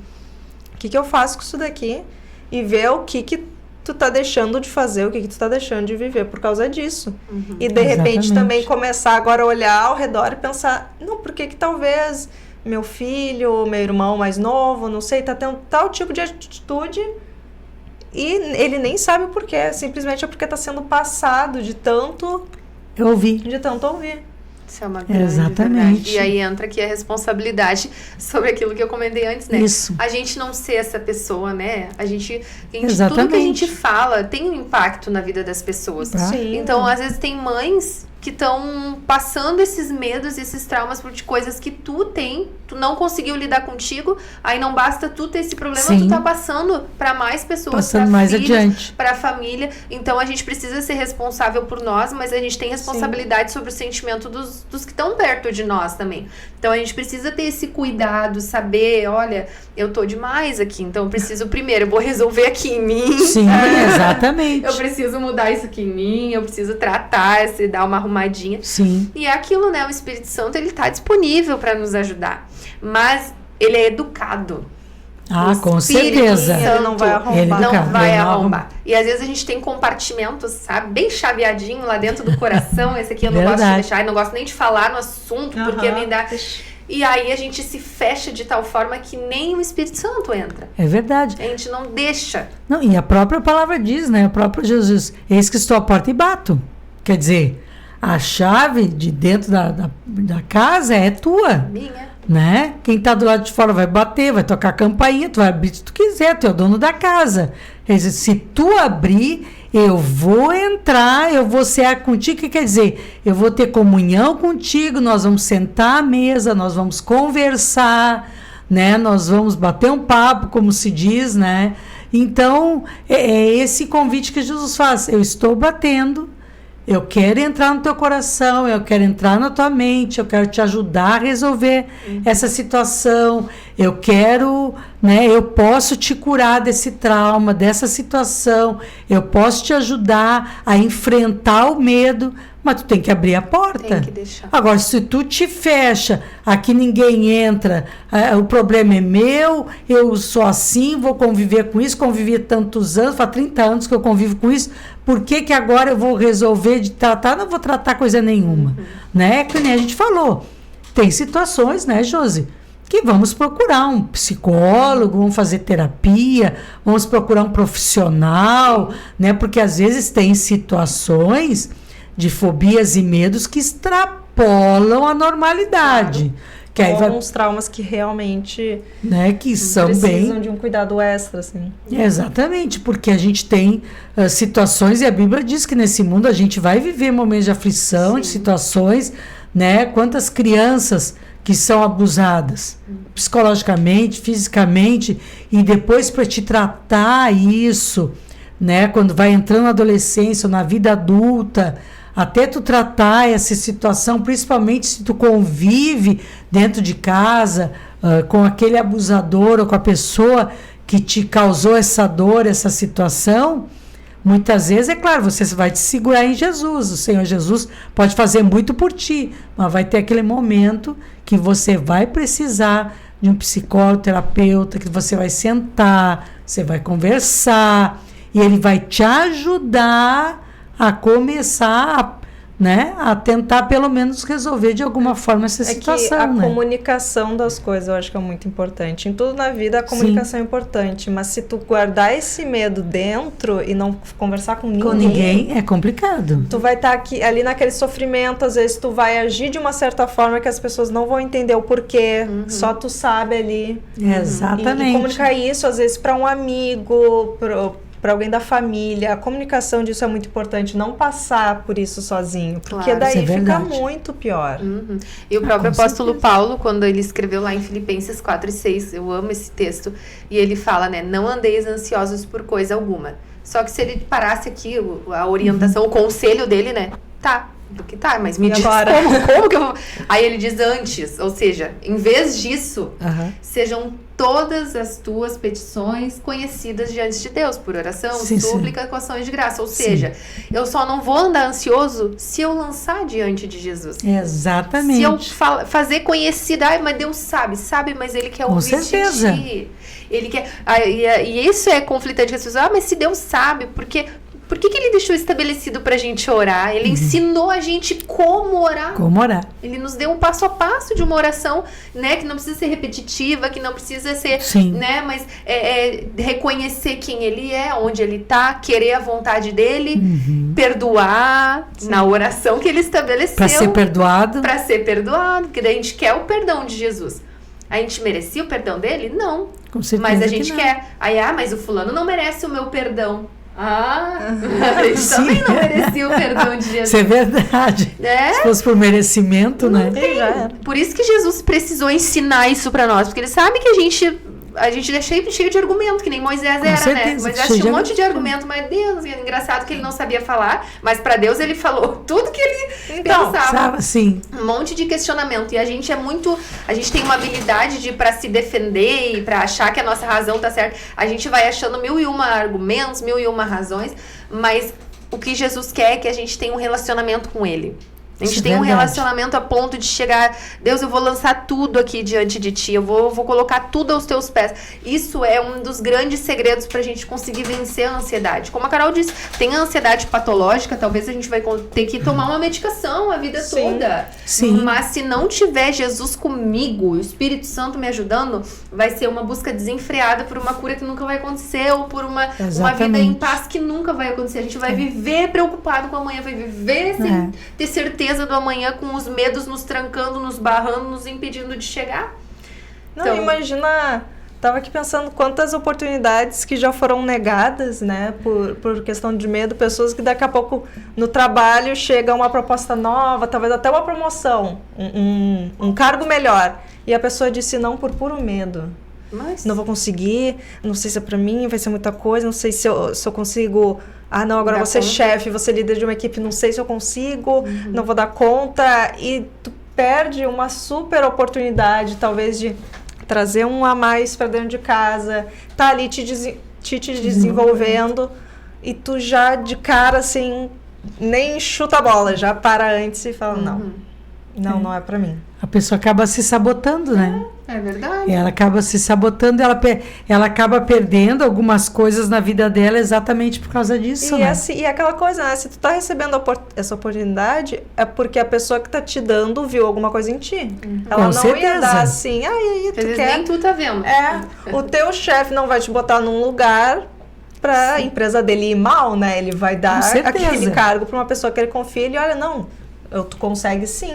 O que eu faço com isso daqui? E ver o que tu tá deixando de fazer, o que tu tá deixando de viver por causa disso. E de repente também começar agora a olhar ao redor e pensar, não, por que talvez meu filho, meu irmão mais novo, não sei, tá tendo tal tipo de atitude e ele nem sabe o porquê, simplesmente é porque tá sendo passado de tanto ouvir. Isso é uma grande verdade. E aí entra aqui a responsabilidade sobre aquilo que eu comentei antes, né? Isso. A gente não ser essa pessoa, né? Tudo que a gente fala tem um impacto na vida das pessoas. Sim. Então, às vezes, tem mães que estão passando esses medos, esses traumas por coisas que tu não conseguiu lidar contigo, aí não basta tu ter esse problema, tu tá passando para mais pessoas, passando mais adiante, para a família. Então a gente precisa ser responsável por nós, mas a gente tem responsabilidade sobre o sentimento dos que estão perto de nós também. Então a gente precisa ter esse cuidado, saber, olha, eu tô demais aqui, então eu preciso primeiro, eu vou resolver aqui em mim. Sim, exatamente. Eu preciso mudar isso aqui em mim, eu preciso tratar, dar uma arrumadinha. Sim. E é aquilo, né? O Espírito Santo, ele tá disponível para nos ajudar. Mas ele é educado. Com certeza. Ele não vai arrombar. E às vezes a gente tem compartimentos, sabe? Bem chaveadinho lá dentro do coração. Esse aqui eu não gosto de deixar. Eu não gosto nem de falar no assunto, porque me dá... E aí a gente se fecha de tal forma que nem o Espírito Santo entra. É verdade. A gente não deixa. Não, e a própria palavra diz, né? O próprio Jesus, eis que estou à porta e bato. Quer dizer, a chave de dentro da casa é tua. Minha. Né? Quem tá do lado de fora vai bater, vai tocar a campainha, tu vai abrir se tu quiser, tu é o dono da casa. Quer dizer, se tu abrir, eu vou entrar, eu vou cear contigo, que quer dizer, eu vou ter comunhão contigo, nós vamos sentar à mesa, nós vamos conversar, né? Nós vamos bater um papo, como se diz, né? Então, é esse convite que Jesus faz. Eu estou batendo, eu quero entrar no teu coração, eu quero entrar na tua mente, eu quero te ajudar a resolver essa situação, eu quero, né, eu posso te curar desse trauma, dessa situação, eu posso te ajudar a enfrentar o medo, mas tu tem que abrir a porta. Tem que deixar. Agora, se tu te fecha, aqui ninguém entra, o problema é meu, eu sou assim, vou conviver com isso, convivi tantos anos, faz 30 anos que eu convivo com isso, por que agora eu vou resolver de tratar? Não vou tratar coisa nenhuma. Né? Que nem a gente falou. Tem situações, né, Josi, que vamos procurar um psicólogo, vamos fazer terapia, vamos procurar um profissional, né? Porque às vezes tem situações de fobias e medos que extrapolam a normalidade. Que aí vai, uns traumas que realmente né, que são precisam de um cuidado extra, assim. Exatamente, porque a gente tem situações, e a Bíblia diz que nesse mundo a gente vai viver momentos de aflição, de situações, né? Quantas crianças que são abusadas psicologicamente, fisicamente, e depois para te tratar isso, né? Quando vai entrando na adolescência ou na vida adulta, até tu tratar essa situação, principalmente se tu convive dentro de casa com aquele abusador ou com a pessoa que te causou essa dor, essa situação, muitas vezes, é claro, você vai te segurar em Jesus. O Senhor Jesus pode fazer muito por ti, mas vai ter aquele momento que você vai precisar de um psicólogo, terapeuta, que você vai sentar, você vai conversar, e ele vai te ajudar a começar a tentar pelo menos resolver de alguma forma essa situação. Que a comunicação das coisas eu acho que é muito importante. Em tudo na vida a comunicação é importante, mas se tu guardar esse medo dentro e não conversar com ninguém é complicado. Tu vai estar ali naquele sofrimento, às vezes tu vai agir de uma certa forma que as pessoas não vão entender o porquê, só tu sabe ali. Exatamente. E comunicar isso às vezes para um amigo, para alguém da família, a comunicação disso é muito importante, não passar por isso sozinho, porque daí fica muito pior. E o próprio apóstolo Paulo, quando ele escreveu lá em Filipenses 4:6, eu amo esse texto, e ele fala, né, não andeis ansiosos por coisa alguma. Só que se ele parasse aqui, a orientação, o conselho dele, né, mas me diz como que eu vou... Aí ele diz antes, ou seja, em vez disso, sejam todas as tuas petições conhecidas diante de Deus, por oração, súplica, com ações de graça. Ou seja, eu só não vou andar ansioso se eu lançar diante de Jesus. Exatamente. Se eu fazer conhecida, mas Deus sabe, mas Ele quer ouvir de ti. Ele quer... E isso é conflitante com as pessoas. Mas se Deus sabe, por que Ele deixou estabelecido pra gente orar? Ele ensinou a gente como orar. Como orar. Ele nos deu um passo a passo de uma oração, né? Que não precisa ser repetitiva, que não precisa ser, né? Mas reconhecer quem Ele é, onde Ele tá, querer a vontade dele, perdoar na oração que Ele estabeleceu. Pra ser perdoado. Pra ser perdoado, porque daí a gente quer o perdão de Jesus. A gente merecia o perdão dele? Não. Com certeza mas a gente que quer. Aí, mas o fulano não merece o meu perdão. A gente também não merecia o perdão de Jesus. Isso é verdade. Se fosse por merecimento, não tem. Por isso que Jesus precisou ensinar isso pra nós, porque Ele sabe que a gente é cheio de argumento, que nem Moisés era, certeza, né? Moisés tinha um monte de argumento, mas Deus, é engraçado que ele não sabia falar, mas pra Deus ele falou tudo que ele pensava. Sim. Um monte de questionamento. E a gente a gente tem uma habilidade pra se defender e pra achar que a nossa razão tá certa. A gente vai achando 1001 argumentos, 1001 razões, mas o que Jesus quer é que a gente tenha um relacionamento com Ele. A gente tem um relacionamento a ponto de chegar, Deus, eu vou lançar tudo aqui diante de ti, eu vou colocar tudo aos teus pés. Isso é um dos grandes segredos pra gente conseguir vencer a ansiedade. Como a Carol disse, tem a ansiedade patológica, talvez a gente vai ter que tomar uma medicação a vida toda. Mas se não tiver Jesus comigo, o Espírito Santo me ajudando, vai ser uma busca desenfreada por uma cura que nunca vai acontecer, ou por uma vida em paz que nunca vai acontecer. A gente vai viver preocupado com amanhã, vai viver sem ter certeza do amanhã, com os medos nos trancando, nos barrando, nos impedindo de chegar. Não, imagina, tava aqui pensando quantas oportunidades que já foram negadas, né, por questão de medo, pessoas que daqui a pouco no trabalho chega uma proposta nova, talvez até uma promoção, um cargo melhor, e a pessoa disse não por puro medo. Não vou conseguir, não sei se é pra mim, vai ser muita coisa, não sei se eu consigo... não, agora vou ser chefe, vou ser líder de uma equipe, não sei se eu consigo, não vou dar conta. E tu perde uma super oportunidade, talvez, de trazer um a mais pra dentro de casa, tá ali te desenvolvendo, e tu já de cara, assim, nem chuta a bola, já para antes e fala, não é pra mim. A pessoa acaba se sabotando, né? É verdade. Ela acaba se sabotando, ela acaba perdendo algumas coisas na vida dela exatamente por causa disso, né? E aquela coisa, né? Se tu tá recebendo essa oportunidade, é porque a pessoa que tá te dando viu alguma coisa em ti. Ela não ia dar assim, e aí tu quer... Nem tu tá vendo. O teu chefe não vai te botar num lugar pra empresa dele ir mal, né? Ele vai dar aquele cargo pra uma pessoa que ele confia e ele olha, não, tu consegue sim.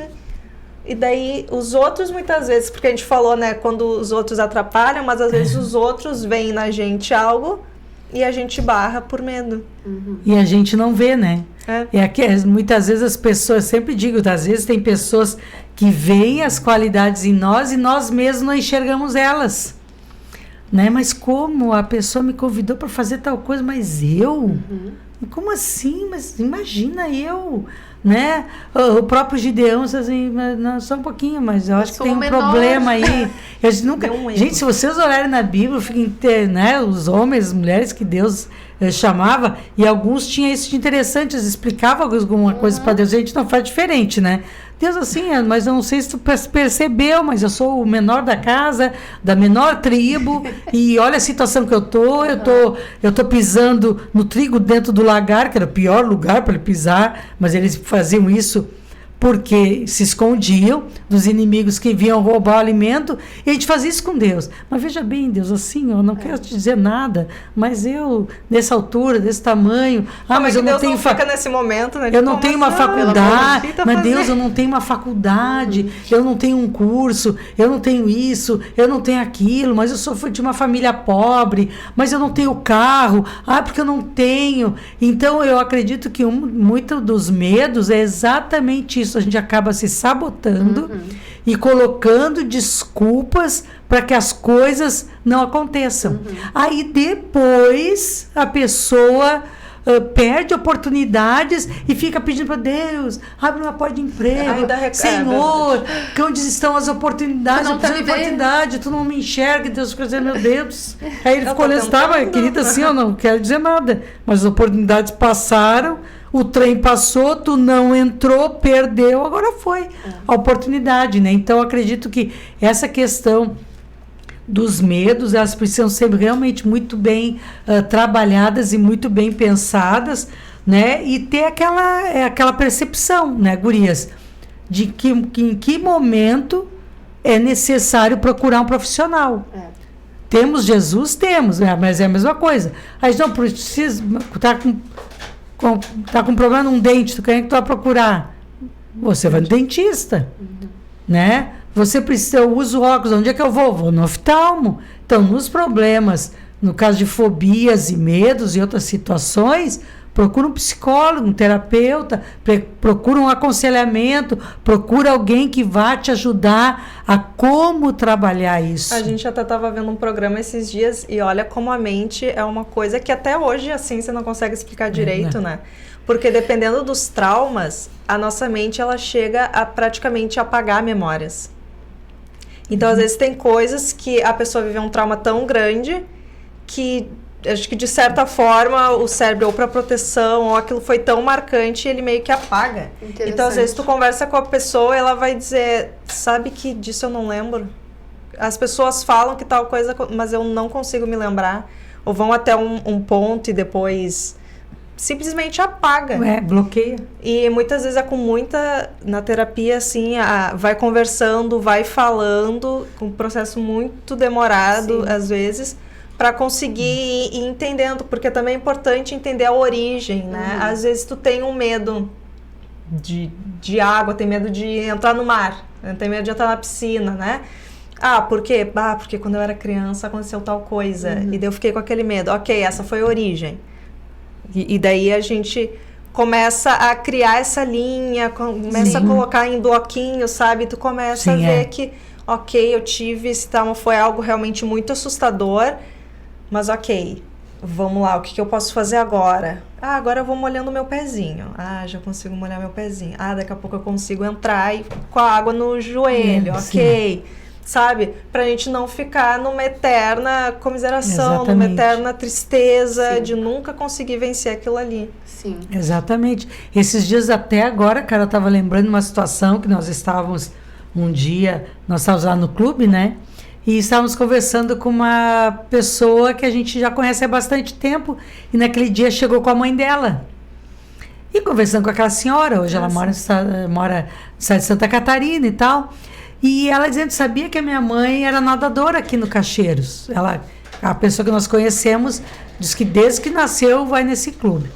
e daí os outros muitas vezes, porque a gente falou, né, quando os outros atrapalham, mas às vezes os outros veem na gente algo e a gente barra por medo. E a gente não vê, né? É. Muitas vezes as pessoas, sempre digo, às vezes tem pessoas que veem as qualidades em nós e nós mesmos não enxergamos elas. Né? Mas como? A pessoa me convidou para fazer tal coisa, mas eu? Como assim? Mas imagina eu, né? O próprio Gideão, assim, não, só um pouquinho, mas eu acho que tem um problema aí. Eu nunca, gente, se vocês olharem na Bíblia, né, os homens, as mulheres que Deus chamava, e alguns tinham isso de interessante, eles explicavam alguma coisa para Deus, a gente não faz diferente, né? Deus assim, mas eu não sei se tu percebeu, mas eu sou o menor da casa, da menor tribo, e olha a situação que eu tô pisando no trigo dentro do lagar, que era o pior lugar para ele pisar, mas eles faziam isso porque se escondiam dos inimigos que vinham roubar o alimento, e a gente fazia isso com Deus. Mas veja bem, Deus, assim, eu não quero te dizer nada, mas eu, nessa altura, desse tamanho, mas eu não tenho... fica nesse momento, né? Eu não tenho uma faculdade, mas Deus, eu não tenho uma faculdade, eu não tenho um curso, eu não tenho isso, eu não tenho aquilo, mas eu sou de uma família pobre, mas eu não tenho carro, porque eu não tenho. Então, eu acredito que muito dos medos é exatamente isso. A gente acaba se sabotando e colocando desculpas para que as coisas não aconteçam. Aí depois a pessoa perde oportunidades e fica pedindo para Deus, abre uma porta de emprego, Senhor, onde estão as oportunidades? Eu preciso de oportunidade, tu não me enxerga. E Deus fica dizendo, meu Deus. Aí ele ficou olhando, querida, assim, eu não quero dizer nada, mas as oportunidades passaram, o trem passou, tu não entrou, perdeu, agora foi a oportunidade, né? Então, eu acredito que essa questão dos medos, elas precisam ser realmente muito bem trabalhadas e muito bem pensadas, né? E ter aquela percepção, né, gurias, de que em que momento é necessário procurar um profissional. Temos Jesus? Temos, né? Mas é a mesma coisa. A gente não precisa... Tá com problema num dente, quem é que tu vai procurar? Você vai no dentista, né? Você precisa, eu uso óculos, onde é que eu vou? Vou no oftalmo. Então, nos problemas, no caso de fobias e medos e outras situações, procura um psicólogo, um terapeuta, procura um aconselhamento, procura alguém que vá te ajudar a como trabalhar isso. A gente até estava vendo um programa esses dias e olha como a mente é uma coisa que até hoje assim você não consegue explicar direito, né? Porque dependendo dos traumas, a nossa mente ela chega a praticamente apagar memórias. Então, às vezes tem coisas que a pessoa viveu um trauma tão grande que acho que de certa forma o cérebro, ou para proteção, ou aquilo foi tão marcante, ele meio que apaga. Então, às vezes tu conversa com a pessoa, ela vai dizer, sabe que disso eu não lembro? As pessoas falam que tal coisa, mas eu não consigo me lembrar. Ou vão até um ponto e depois simplesmente apaga. Bloqueia. E muitas vezes na terapia, assim, vai conversando, vai falando, com um processo muito demorado, às vezes, para conseguir ir entendendo, porque também é importante entender a origem, né? Às vezes tu tem um medo de água, tem medo de entrar no mar, tem medo de entrar na piscina, né? Por quê? Porque quando eu era criança aconteceu tal coisa, e daí eu fiquei com aquele medo. Ok, essa foi a origem. E daí a gente começa a criar essa linha, começa a colocar em bloquinhos, sabe? Tu começa a ver que, ok, eu tive esse trauma, foi algo realmente muito assustador, mas ok, vamos lá, o que eu posso fazer agora? Agora eu vou molhando o meu pezinho. Já consigo molhar meu pezinho. Daqui a pouco eu consigo entrar com a água no joelho, ok. Sabe? Pra gente não ficar numa eterna comiseração, numa eterna tristeza de nunca conseguir vencer aquilo ali. Sim. Exatamente. Esses dias até agora, cara, eu tava lembrando uma situação que nós estávamos nós estávamos lá no clube, né? E estávamos conversando com uma pessoa que a gente já conhece há bastante tempo, e naquele dia chegou com a mãe dela. E conversando com aquela senhora, hoje ela mora no estado de Santa Catarina e tal. E ela dizendo, sabia que a minha mãe era nadadora aqui no Cacheiros. A pessoa que nós conhecemos diz que desde que nasceu vai nesse clube.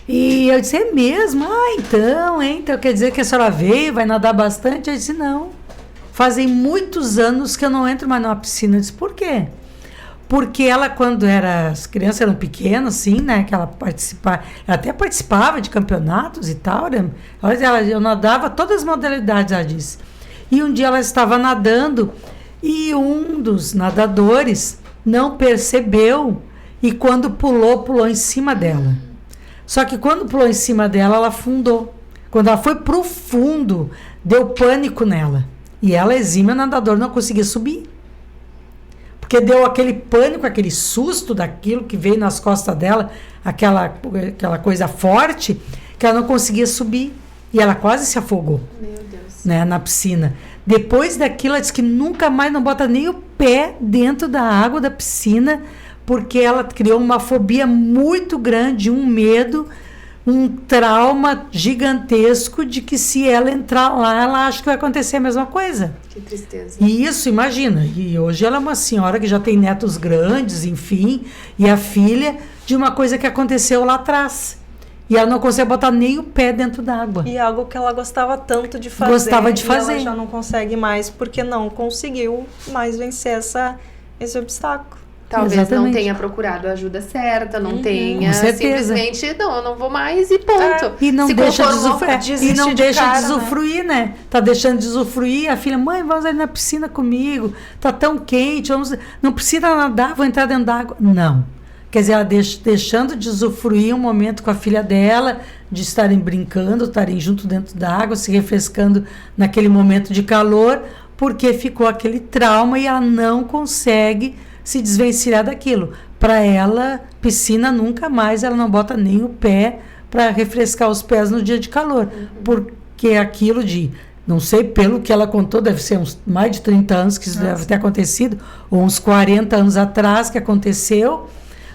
E eu disse, é mesmo? Então quer dizer que a senhora veio, vai nadar bastante? Eu disse, não. Fazem muitos anos que eu não entro mais numa piscina. Eu disse, por quê? Porque ela, quando as crianças eram pequenas, assim, né? Que ela até participava de campeonatos e tal. Né? Eu nadava todas as modalidades, ela disse. E um dia ela estava nadando e um dos nadadores não percebeu e quando pulou em cima dela. Só que quando pulou em cima dela, ela afundou. Quando ela foi pro fundo, deu pânico nela. E ela, exímia nadadora, não conseguia subir. Porque deu aquele pânico, aquele susto daquilo que veio nas costas dela, aquela coisa forte, que ela não conseguia subir. E ela quase se afogou. Meu Deus. Né, na piscina. Depois daquilo, ela disse que nunca mais não bota nem o pé dentro da água da piscina, porque ela criou uma fobia muito grande, um medo, um trauma gigantesco de que se ela entrar lá, ela acha que vai acontecer a mesma coisa. Que tristeza. E isso, imagina. E hoje ela é uma senhora que já tem netos grandes, enfim, e a filha de uma coisa que aconteceu lá atrás. E ela não consegue botar nem o pé dentro d'água. E algo que ela gostava tanto de fazer. Gostava de fazer. E ela já não consegue mais, porque não conseguiu mais vencer esse obstáculo. Talvez Exatamente. não tenha procurado a ajuda certa, não tenha Com certeza. simplesmente, não, eu não vou mais e ponto. E não Se deixa de conformou, usufruir. E desiste não de deixa cara, de usufruir, né? Tá deixando de usufruir. A filha, mãe, vamos ali na piscina comigo. Tá tão quente, não precisa nadar, vou entrar dentro d'água. Não. Quer dizer, ela deixando de usufruir um momento com a filha dela, de estarem brincando, estarem junto dentro da água, se refrescando naquele momento de calor, porque ficou aquele trauma e ela não consegue se desvencilhar daquilo. Para ela, piscina nunca mais, ela não bota nem o pé para refrescar os pés no dia de calor. Porque aquilo não sei, pelo que ela contou, deve ser uns mais de 30 anos que isso deve ter acontecido, ou uns 40 anos atrás que aconteceu,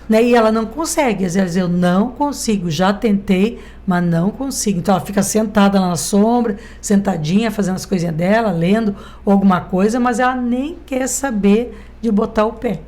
né? E ela não consegue. Às vezes eu não consigo, já tentei, mas não consigo. Então ela fica sentada lá na sombra, sentadinha, fazendo as coisinhas dela, lendo alguma coisa, mas ela nem quer saber de botar o pé.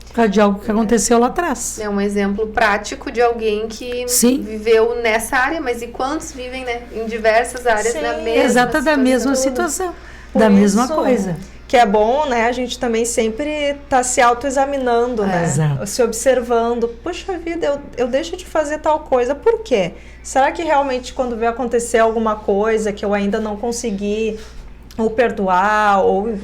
Por causa de algo que aconteceu lá atrás. É um exemplo prático de alguém que viveu nessa área, mas e quantos vivem, né, em diversas áreas Sim, da mesma Exata da mesma situação, da mesma coisa. Que é bom, né? A gente também sempre tá se autoexaminando, né? Exato. Se observando. Puxa vida, eu deixo de fazer tal coisa. Por quê? Será que realmente quando vê acontecer alguma coisa que eu ainda não consegui ou perdoar ou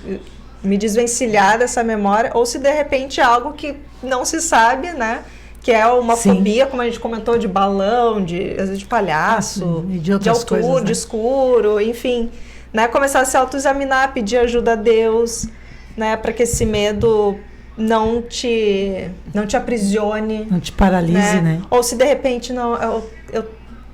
me desvencilhar dessa memória, ou se de repente é algo que não se sabe, né? Que é uma fobia, como a gente comentou, de balão, às vezes de palhaço, e de outras altura, coisas, né? de escuro, enfim. Né? Começar a se autoexaminar, pedir ajuda a Deus, né? Para que esse medo não te aprisione. Não te paralise, né? Ou se de repente não, eu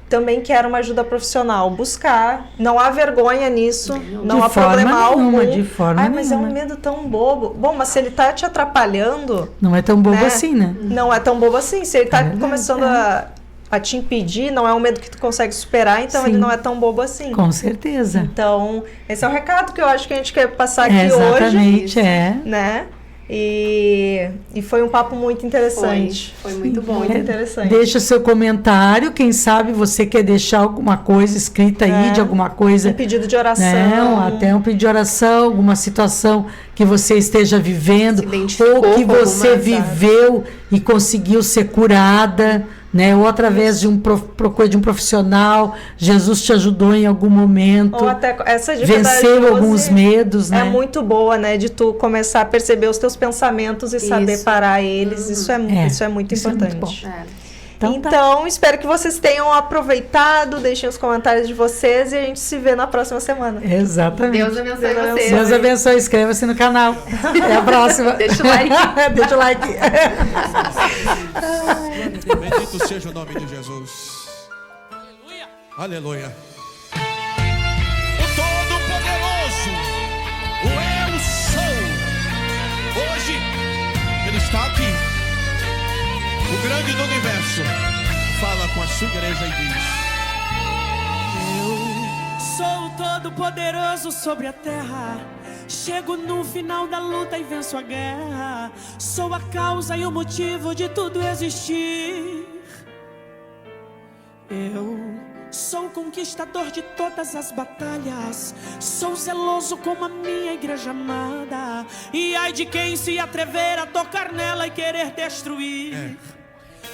também quero uma ajuda profissional. Buscar, não há vergonha nisso, não há problema algum. De forma nenhuma. Mas é um medo tão bobo. Bom, mas se ele tá te atrapalhando... Não é tão bobo assim, né? Não é tão bobo assim. Se ele tá começando a te impedir, não é um medo que tu consegue superar, então ele não é tão bobo assim. Com certeza. Então, esse é o recado que eu acho que a gente quer passar aqui hoje. Exatamente, né? E foi um papo muito interessante. Foi muito bom. Muito interessante. Deixa seu comentário, quem sabe você quer deixar alguma coisa escrita aí, de alguma coisa. Um pedido de oração. Não, até um pedido de oração, alguma situação que você esteja vivendo, ou que você viveu e conseguiu ser curada, né? Ou através de procura de um profissional, Jesus te ajudou em algum momento. Ou até essa dica venceu alguns medos, né? É muito boa, né? De tu começar a perceber os teus pensamentos e saber parar eles. Isso é muito importante. Muito bom. Então, espero que vocês tenham aproveitado. Deixem os comentários de vocês e a gente se vê na próxima semana. Exatamente. Deus abençoe vocês. Deus abençoe. Inscreva-se no canal. Até a próxima. Deixa o like. Deixa o like. Bendito seja o nome de Jesus. Aleluia. Aleluia. O Todo-Poderoso, o Eu Sou. Hoje, Ele está aqui. O grande do universo fala com a sua igreja e diz: Eu sou o Todo-Poderoso sobre a terra. Chego no final da luta e venço a guerra. Sou a causa e o motivo de tudo existir. Eu sou o conquistador de todas as batalhas, sou zeloso como a minha igreja amada. E ai de quem se atrever a tocar nela e querer destruir.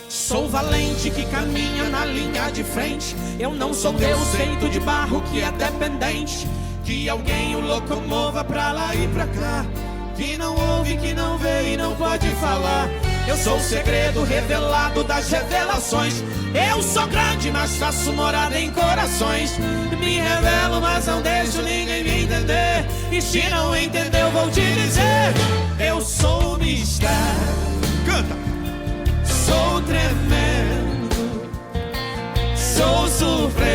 Sou valente que caminha na linha de frente. Eu não sou Deus feito de barro que é dependente que alguém o locomova pra lá e pra cá, que não ouve, que não vê e não pode falar. Eu sou o segredo revelado das revelações. Eu sou grande, mas faço morada em corações. Me revelo, mas não deixo ninguém me entender. E se não entender, eu vou te dizer: eu sou o mistério. Canta! Sou tremendo, sou surpreso.